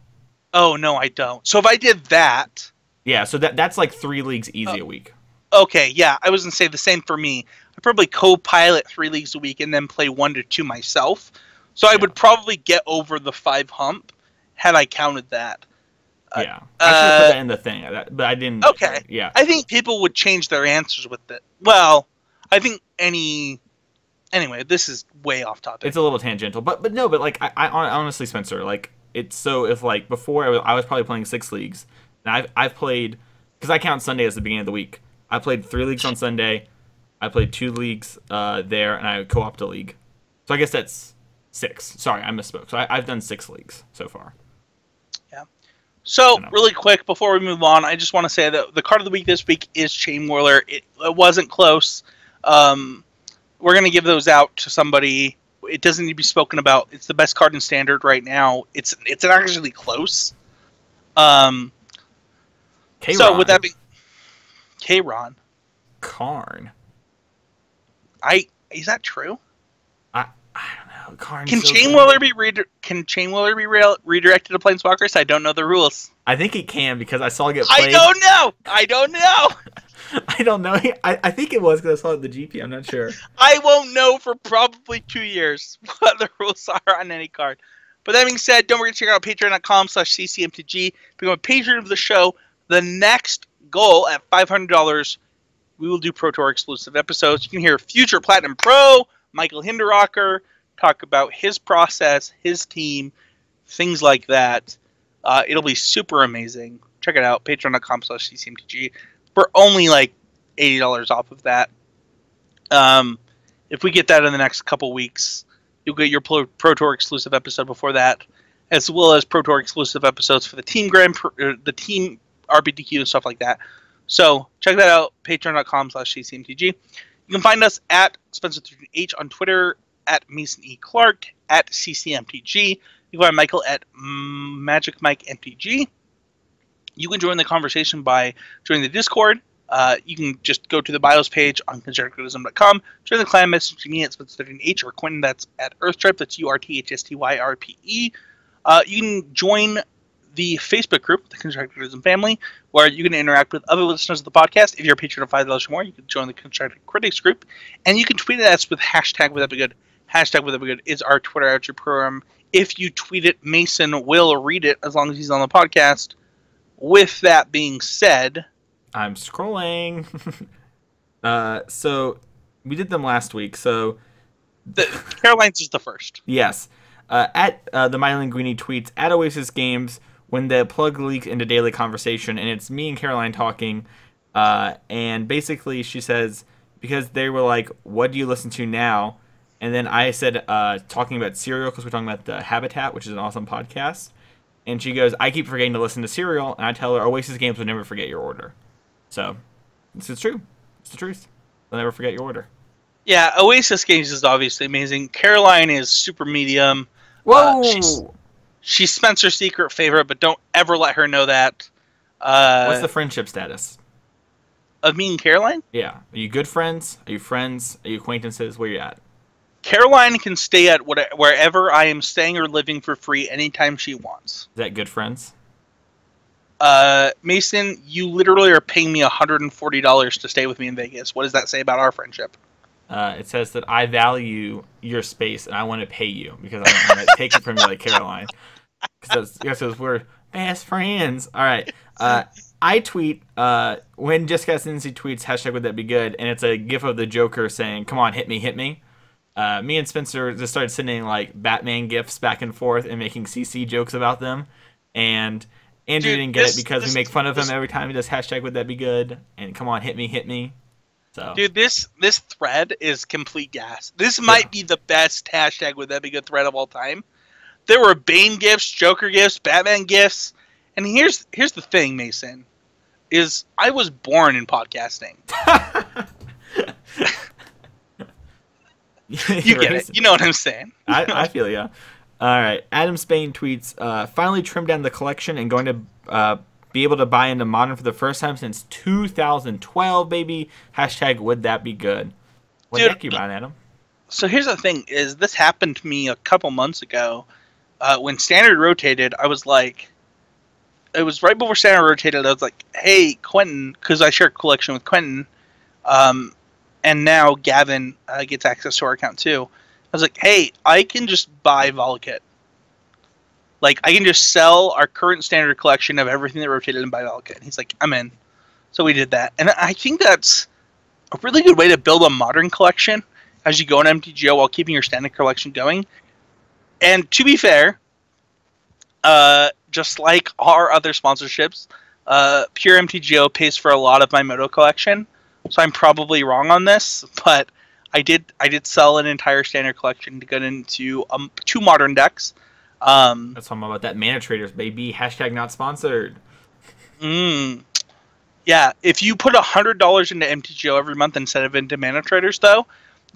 Oh no, I don't. So if I did that, yeah, so that's like 3 leagues easy a week. Okay, yeah, I was gonna say the same for me. I probably co-pilot 3 leagues a week and then play 1 to 2 myself. So I would probably get over the 5 hump had I counted that. Yeah, I should have put that in the thing, but I didn't. Okay, yeah. I think people would change their answers with it. Well, I think anyway, this is way off topic. It's a little tangential, but like I honestly, Spencer, like it's so if like before I was probably playing 6 leagues, and I've played, because I count Sunday as the beginning of the week. I played 3 leagues on Sunday. I played 2 leagues there, and I co-opted a league. So I guess that's 6. Sorry, I misspoke. So I've done 6 leagues so far. Yeah. So really quick before we move on, I just want to say that the card of the week this week is Chain Whirler. It wasn't close. We're gonna give those out to somebody. It doesn't need to be spoken about. It's the best card in Standard right now. It's actually close. K-Ron. So with that being K-Ron. Karn. Is that true? I don't know. Karn. Can Chain Whirler be redirected to Planeswalkers? I don't know the rules. I think it can, because I saw it get played. I don't know. I don't know. I think it was because I saw it at the GP. I'm not sure. I won't know for probably 2 years what the rules are on any card. But that being said, don't forget to check out patreon.com/ccmtg. Become a patron of the show. The next goal at $500, we will do Pro Tour exclusive episodes. You can hear future Platinum Pro, Michael Hinderocker, talk about his process, his team, things like that. It'll be super amazing. Check it out, patreon.com/ccmtg. We're only like $80 off of that. If we get that in the next couple weeks, you'll get your Pro Tour exclusive episode before that, as well as Pro Tour exclusive episodes for the team the team RPTQ and stuff like that. So check that out, patreon.com/ccmtg. You can find us at Spencer13H on Twitter, at Mason E. Clark, at ccmtg. You can find Michael at Magic Mike MTG. You can join the conversation by joining the Discord. You can just go to the bios page on constructivism.com. Join the clan, message me at Spencer13H or Quentin, that's at Earthstripe, that's URTHSTYRPE. You can join the Facebook group, the Constructivism Family, where you can interact with other listeners of the podcast. If you're a patron of $5 or more, you can join the Constructive Critics group. And you can tweet at us with hashtag Would That Be Good. Hashtag Would That Be Good is our Twitter outreach program. If you tweet it, Mason will read it as long as he's on the podcast. With that being said, I'm scrolling. So we did them last week. So Caroline's is the first. Yes. At the My Linguini tweets at Oasis Games when the plug leaks into daily conversation, and it's me and Caroline talking. And basically she says, because they were like, what do you listen to now? And then I said, talking about Serial, because we're talking about the Habitat, which is an awesome podcast. And she goes, I keep forgetting to listen to Serial. And I tell her, Oasis Games would never forget your order. So, it's true. It's the truth. They'll never forget your order. Yeah, Oasis Games is obviously amazing. Caroline is super medium. Whoa! She's Spencer's secret favorite, but don't ever let her know that. What's the friendship status? Of me and Caroline? Yeah. Are you good friends? Are you friends? Are you acquaintances? Where you at? Caroline can stay at wherever I am staying or living for free anytime she wants. Is that good friends? Mason, you literally are paying me $140 to stay with me in Vegas. What does that say about our friendship? It says that I value your space and I want to pay you because I don't want to take it from you like Caroline. Because we're best friends. All right. I tweet when Jessica Cincy tweets hashtag Would That Be Good, and it's a gif of the Joker saying, "Come on, hit me, hit me." Me and Spencer just started sending like Batman gifs back and forth and making CC jokes about them, and Andrew didn't get it because we make fun of him every time he does hashtag Would That Be Good and come on, hit me, hit me. So dude, this thread is complete gas. This might be the best hashtag Would That Be Good thread of all time. There were Bane gifts, Joker gifts, Batman gifts, and here's the thing, Mason, is I was born in podcasting. You get it. You know what I'm saying. I feel ya. All right. Adam Spain tweets, finally trimmed down the collection and going to be able to buy into Modern for the first time since 2012, baby. Hashtag Would That Be Good. What the heck you buying, Adam? So here's the thing, is this happened to me a couple months ago. When Standard rotated, I was like, it was right before Standard rotated, I was like, hey, Quentin, because I share a collection with Quentin, and now Gavin gets access to our account too. I was like, hey, I can just buy Volakit. Like, I can just sell our current Standard collection of everything that rotated and buy Volakit. And he's like, I'm in. So we did that. And I think that's a really good way to build a Modern collection as you go in MTGO while keeping your Standard collection going. And to be fair, just like our other sponsorships, Pure MTGO pays for a lot of my Moto collection. So I'm probably wrong on this, but I did sell an entire Standard collection to get into 2 Modern decks. That's all about that Mana Traders, baby. Hashtag not sponsored. Yeah, if you put $100 into MTGO every month instead of into Mana Traders, though,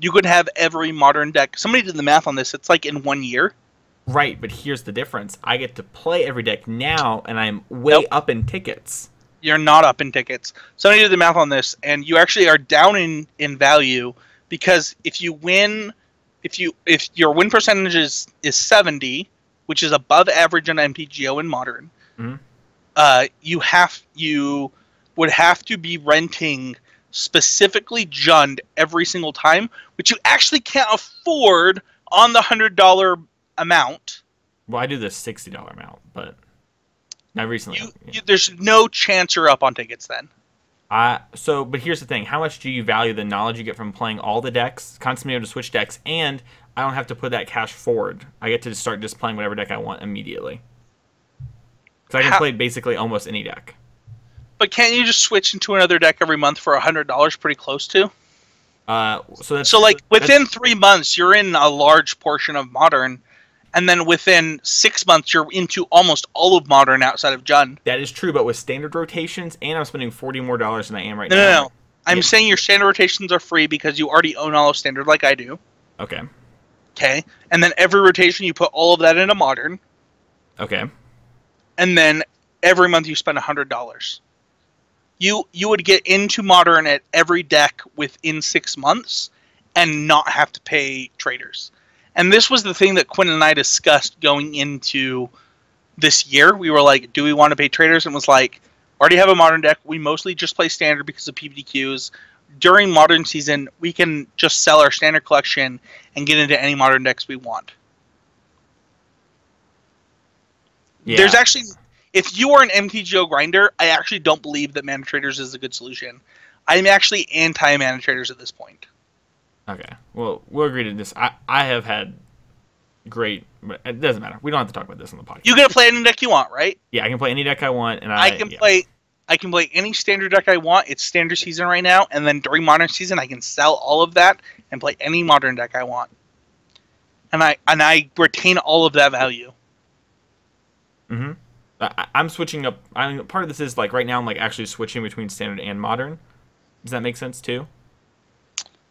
you could have every Modern deck. Somebody did the math on this. It's like in 1 year. Right, but here's the difference. I get to play every deck now, and I'm way up in tickets. You're not up in tickets. Somebody did the math on this, and you actually are down in value because if you win, if your win percentage is 70, which is above average on MTGO and Modern, would have to be renting specifically Jund every single time, which you actually can't afford on the $100 amount. Well, I do the $60 amount, but not recently. There's no chance you're up on tickets then. But here's the thing. How much do you value the knowledge you get from playing all the decks, constantly able to switch decks, and I don't have to put that cash forward. I get to start just playing whatever deck I want immediately. Because I can play basically almost any deck. But can't you just switch into another deck every month for $100? Pretty close to. So like within 3 months, you're in a large portion of Modern, and then within 6 months, you're into almost all of Modern outside of Jund. That is true, but with standard rotations, and I'm spending $40 more than I am right now. No. I'm saying your standard rotations are free because you already own all of standard, like I do. Okay. Okay, and then every rotation you put all of that into Modern. Okay. And then every month you spend $100. You would get into Modern at every deck within 6 months and not have to pay traders. And this was the thing that Quinn and I discussed going into this year. We were like, do we want to pay traders? And it was like, already have a Modern deck. We mostly just play Standard because of PPTQs. During Modern season, we can just sell our Standard collection and get into any Modern decks we want. Yeah. There's actually, if you are an MTGO grinder, I actually don't believe that Mana Traders is a good solution. I'm actually anti-Mana Traders at this point. Okay, well, we'll agree to this. I have had great, but it doesn't matter. We don't have to talk about this on the podcast. You can play any deck you want, right? Yeah, I can play any deck I want, and I can play any Standard deck I want. It's Standard season right now, and then during Modern season, I can sell all of that and play any Modern deck I want, and I retain all of that value. Mm-hmm. I'm switching up. Part of this is like right now I'm like actually switching between Standard and Modern. Does that make sense too?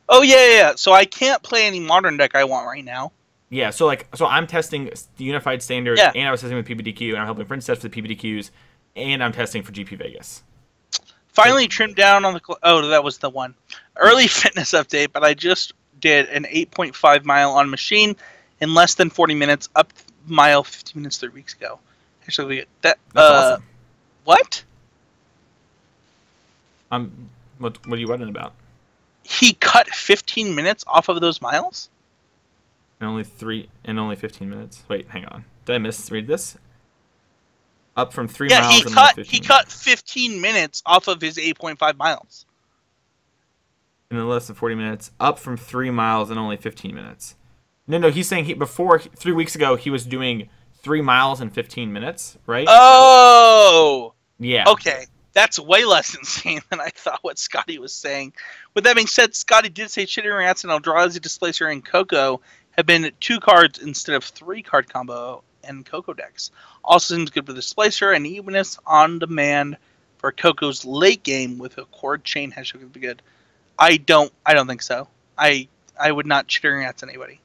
Oh yeah. So I can't play any Modern deck I want right now. Yeah. So I'm testing the Unified Standard, and I was testing with PPTQ, and I'm helping friends test the PPTQs, and I'm testing for GP Vegas. Finally trimmed down on the. Oh, that was the one. Early fitness update, but I just did an 8.5 mile on machine in less than 40 minutes. Up mile 15 minutes 3 weeks ago. Actually, that's awesome. What? What are you wondering about? He cut 15 minutes off of those miles? And only 15 minutes. Wait, hang on. Did I misread this? Up from 3 miles. He cut 15 minutes off of his 8.5 miles. In less than 40 minutes. Up from 3 miles in only 15 minutes. No, he's saying before 3 weeks ago he was doing 3 miles in 15 minutes, right? Oh! Yeah. Okay. That's way less insane than I thought what Scotty was saying. With that being said, Scotty did say Chittering Rats and Eldrazi Displacer and Coco have been 2 cards instead of 3 card combo and Coco decks. Also seems good for the Displacer and Evenness on demand for Coco's late game with a Cord Chain hashtag would be good. I don't think so. I would not Chittering Rats anybody.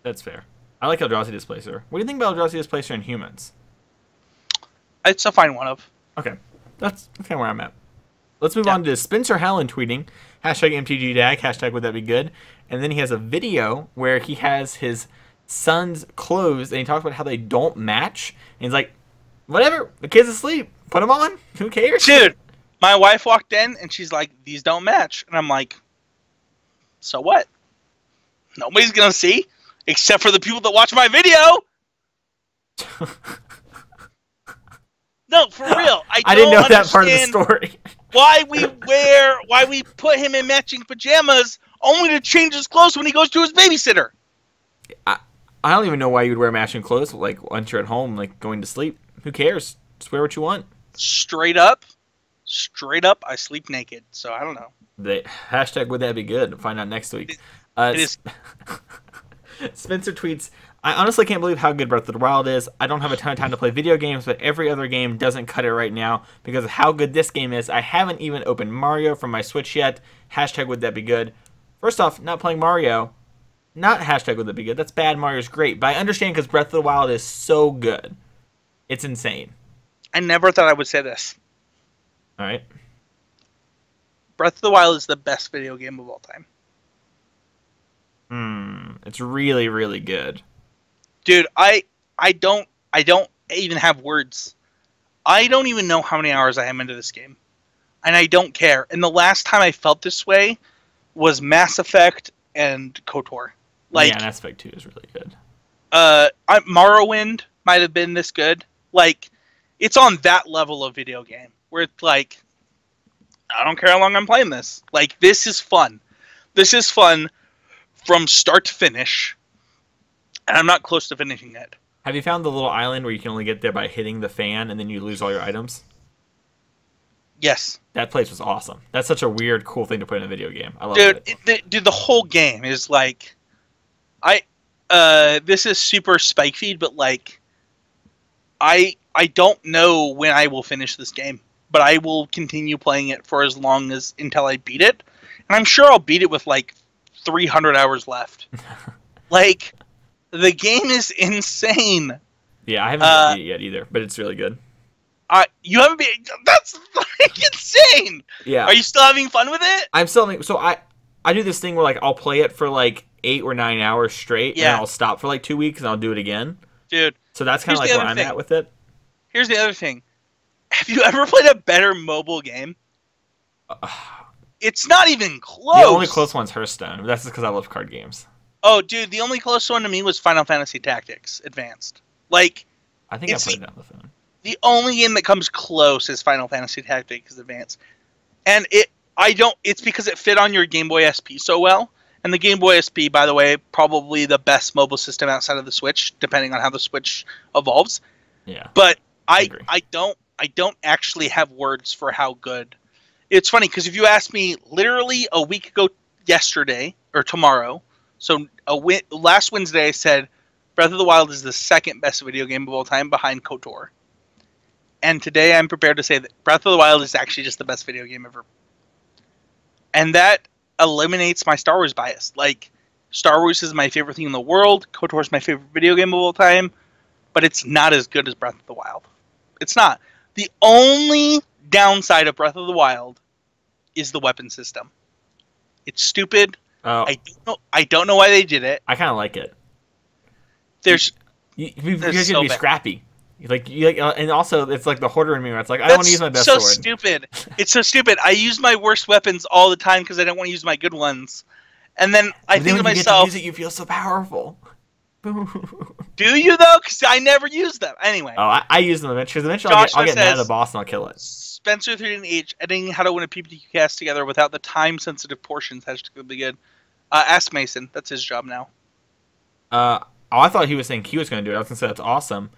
That's fair. I like Eldrazi Displacer. What do you think about Eldrazi Displacer in humans? It's a fine one of. Okay. That's kind of where I'm at. Let's move on to Spencer Howland tweeting, hashtag MTGDAG, hashtag would that be good. And then he has a video where he has his son's clothes, and he talks about how they don't match. And he's like, whatever, the kid's asleep. Put them on. Who cares? Dude, my wife walked in, and she's like, these don't match. And I'm like, so what? Nobody's going to see, except for the people that watch my video. No, for real. I didn't know that part of the story. why we put him in matching pajamas only to change his clothes when he goes to his babysitter. I don't even know why you would wear matching clothes like once you're at home, like going to sleep. Who cares? Just wear what you want. Straight up, I sleep naked, so I don't know. The hashtag would that be good? Find out next week. It is. Spencer tweets, I honestly can't believe how good Breath of the Wild is. I don't have a ton of time to play video games, but every other game doesn't cut it right now because of how good this game is. I haven't even opened Mario from my Switch yet. Hashtag would that be good? First off, not playing Mario. Not hashtag would that be good. That's bad. Mario's great. But I understand because Breath of the Wild is so good. It's insane. I never thought I would say this. All right. Breath of the Wild is the best video game of all time. It's really, really good. Dude, I don't even have words. I don't even know how many hours I am into this game. and I don't care. And the last time I felt this way was Mass Effect and KOTOR. Like, yeah, Mass Effect 2 is really good. Morrowind might have been this good. Like, it's on that level of video game where it's like, I don't care how long I'm playing this. Like, this is fun. This is fun from start to finish, and I'm not close to finishing it. Have you found the little island where you can only get there by hitting the fan and then you lose all your items? Yes. That place was awesome. That's such a weird, cool thing to put in a video game. I love it. Dude, the whole game is like, this is super spike feed, but like, I don't know when I will finish this game, but I will continue playing it for as long as until I beat it, and I'm sure I'll beat it with like 300 hours left. Like, the game is insane. Yeah, I haven't beat it yet either, but it's really good. You haven't been? That's like insane. Yeah. Are you still having fun with it? I'm still having, so I do this thing where like I'll play it for like 8 or 9 hours straight, and then I'll stop for like 2 weeks and I'll do it again. Dude. So that's kind of like where I'm at with it. Here's the other thing. Have you ever played a better mobile game? It's not even close. The only close one's Hearthstone. But that's just because I love card games. Oh, dude, the only close one to me was Final Fantasy Tactics Advanced. Like, I think I played that on the phone. The only game that comes close is Final Fantasy Tactics Advanced, and it's because it fit on your Game Boy SP so well. And the Game Boy SP, by the way, probably the best mobile system outside of the Switch, depending on how the Switch evolves. Yeah. But I don't actually have words for how good. It's funny because if you asked me literally a week ago yesterday or tomorrow, so last Wednesday I said Breath of the Wild is the second best video game of all time behind KOTOR. And today I'm prepared to say that Breath of the Wild is actually just the best video game ever. And that eliminates my Star Wars bias. Like, Star Wars is my favorite thing in the world. KOTOR is my favorite video game of all time. But it's not as good as Breath of the Wild. It's not. The only downside of Breath of the Wild is the weapon system. It's stupid. Oh. I don't know why they did it. I kind of like it. There's you're going to be scrappy. And also, it's like the hoarder in me where it's like, I don't want to use my best sword. It's so stupid. It's so stupid. I use my worst weapons all the time because I don't want to use my good ones. And then I think to myself... Get to use it, you feel so powerful. Do you, though? Because I never use them. Anyway. Oh, I use them eventually. Eventually, I'll get mad at the boss and I'll kill it. Spencer13H, editing how to win a PPTQ cast together without the time-sensitive portions. Hashtag be good. Ask Mason. That's his job now. I thought he was saying he was going to do it. I was going to say that's awesome.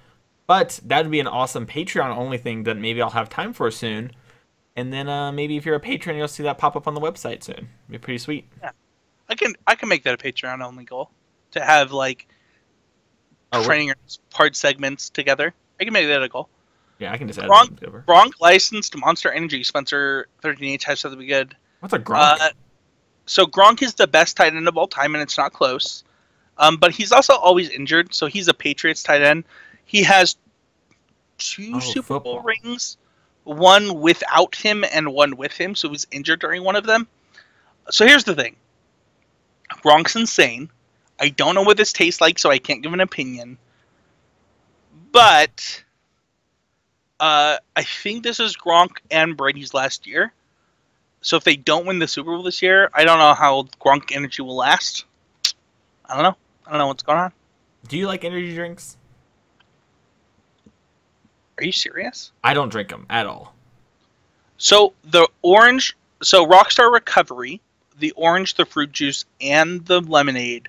But that would be an awesome Patreon-only thing that maybe I'll have time for soon. And then maybe if you're a patron, you'll see that pop up on the website soon. It'd be pretty sweet. Yeah. I can make that a Patreon-only goal. To have, like, training part segments together. I can make that a goal. Yeah, I can just add that over. Gronk licensed Monster Energy. Spencer13H has to be good. What's a Gronk? So Gronk is the best tight end of all time, and it's not close. But he's also always injured, so he's a Patriots tight end. He has 2 Super Bowl rings, one without him and one with him, so he was injured during one of them. So here's the thing. Gronk's insane. I don't know what this tastes like, so I can't give an opinion. But I think this is Gronk and Brady's last year. So if they don't win the Super Bowl this year, I don't know how Gronk energy will last. I don't know. I don't know what's going on. Do you like energy drinks? Are you serious? I don't drink them at all. So the orange, Rockstar Recovery, the orange, the fruit juice, and the lemonade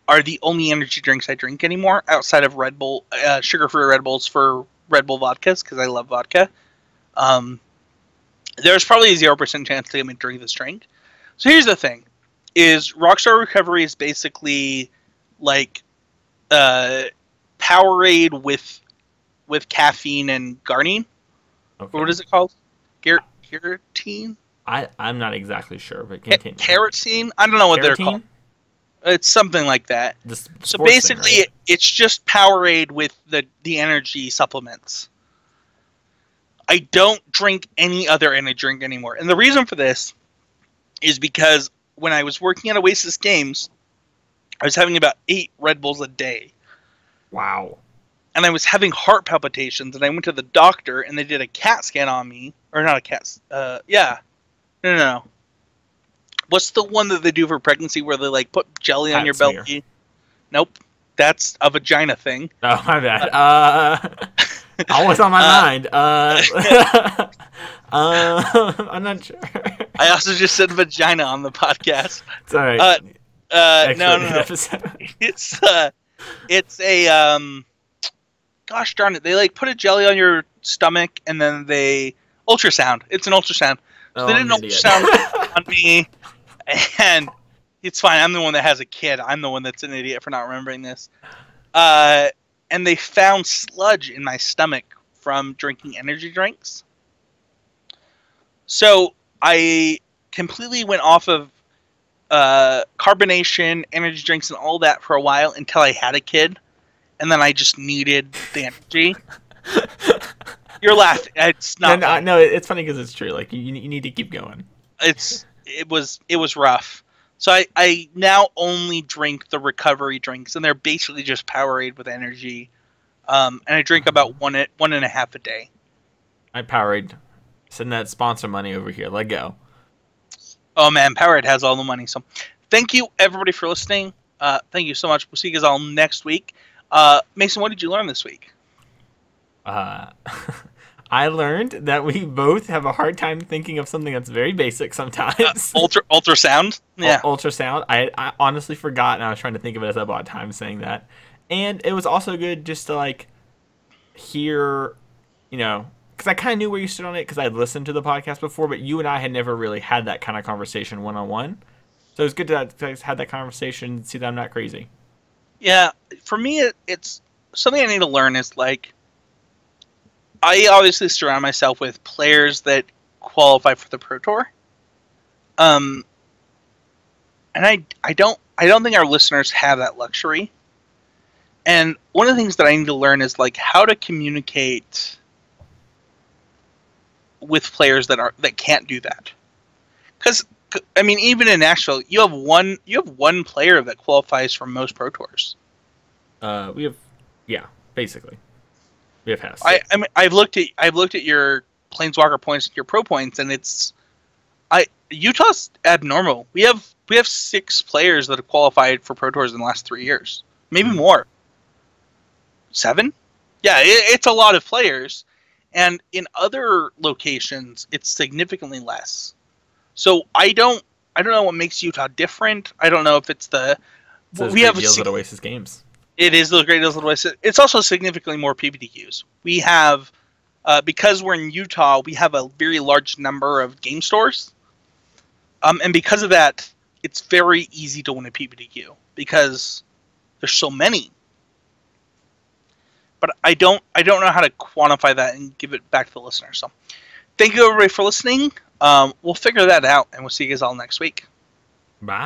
are the only energy drinks I drink anymore outside of Red Bull, sugar-free Red Bulls for Red Bull vodkas because I love vodka. There's probably a 0% chance to get me to drink this drink. So here's the thing: is Rockstar Recovery is basically like Powerade with caffeine and garnine. Okay. What is it called? Carotene? I'm not exactly sure, but continue. Carotene? I don't know what they're called. It's something like that. So basically, thing, right? It's just Powerade with the energy supplements. I don't drink any other energy drink anymore. And the reason for this is because when I was working at Oasis Games, I was having about 8 Red Bulls a day. Wow. and I was having heart palpitations, and I went to the doctor, and they did a CAT scan on me, or not a CAT. Yeah, no. What's the one that they do for pregnancy where they like put jelly on your belly? Nope, that's a vagina thing. Oh, my bad. Always on my mind. I'm not sure. I also just said vagina on the podcast. It's all right. No. It's a gosh darn it. They like put a jelly on your stomach and then they ultrasound. It's an ultrasound. So they did an ultrasound on me, and it's fine. I'm the one that has a kid. I'm the one that's an idiot for not remembering this. And they found sludge in my stomach from drinking energy drinks. So I completely went off of carbonation, energy drinks, and all that for a while until I had a kid, and then I just needed the energy. You're laughing. It's not. No, it's funny because it's true. Like you need to keep going. It was rough. So I now only drink the recovery drinks, and they're basically just Powerade with energy. And I drink about one and a half a day. I Powerade. Send that sponsor money over here. Let go. Oh man, Powerade has all the money. So thank you everybody for listening. Thank you so much. We'll see you guys all next week. Mason, what did you learn this week? I learned that we both have a hard time thinking of something that's very basic sometimes. Ultrasound? Yeah. Ultrasound. I honestly forgot, and I was trying to think of it as I bought time saying that. And it was also good just to, like, hear, because I kind of knew where you stood on it because I had listened to the podcast before, but you and I had never really had that kind of conversation one-on-one. So it was good to have that conversation and see that I'm not crazy. Yeah. For me, it's something I need to learn is, like, I obviously surround myself with players that qualify for the Pro Tour. And I don't think our listeners have that luxury. And one of the things that I need to learn is like how to communicate with players that can't do that. Because I mean, even in Nashville, you have one player that qualifies for most Pro Tours. Basically. We have Hess. I mean, I've looked at your Planeswalker points, your pro points, and Utah's abnormal. We have 6 players that have qualified for Pro Tours in the last 3 years, maybe more. 7? Yeah, it's a lot of players, and in other locations, it's significantly less. So I don't know what makes Utah different. I don't know if it's we have deals at Oasis Games. It is those great deals at Oasis. It's also significantly more PPTQs. We have, because we're in Utah, we have a very large number of game stores, and because of that, it's very easy to win a PPTQ because there's so many. But I don't know how to quantify that and give it back to the listener. So, thank you everybody for listening. We'll figure that out, and we'll see you guys all next week. Bye.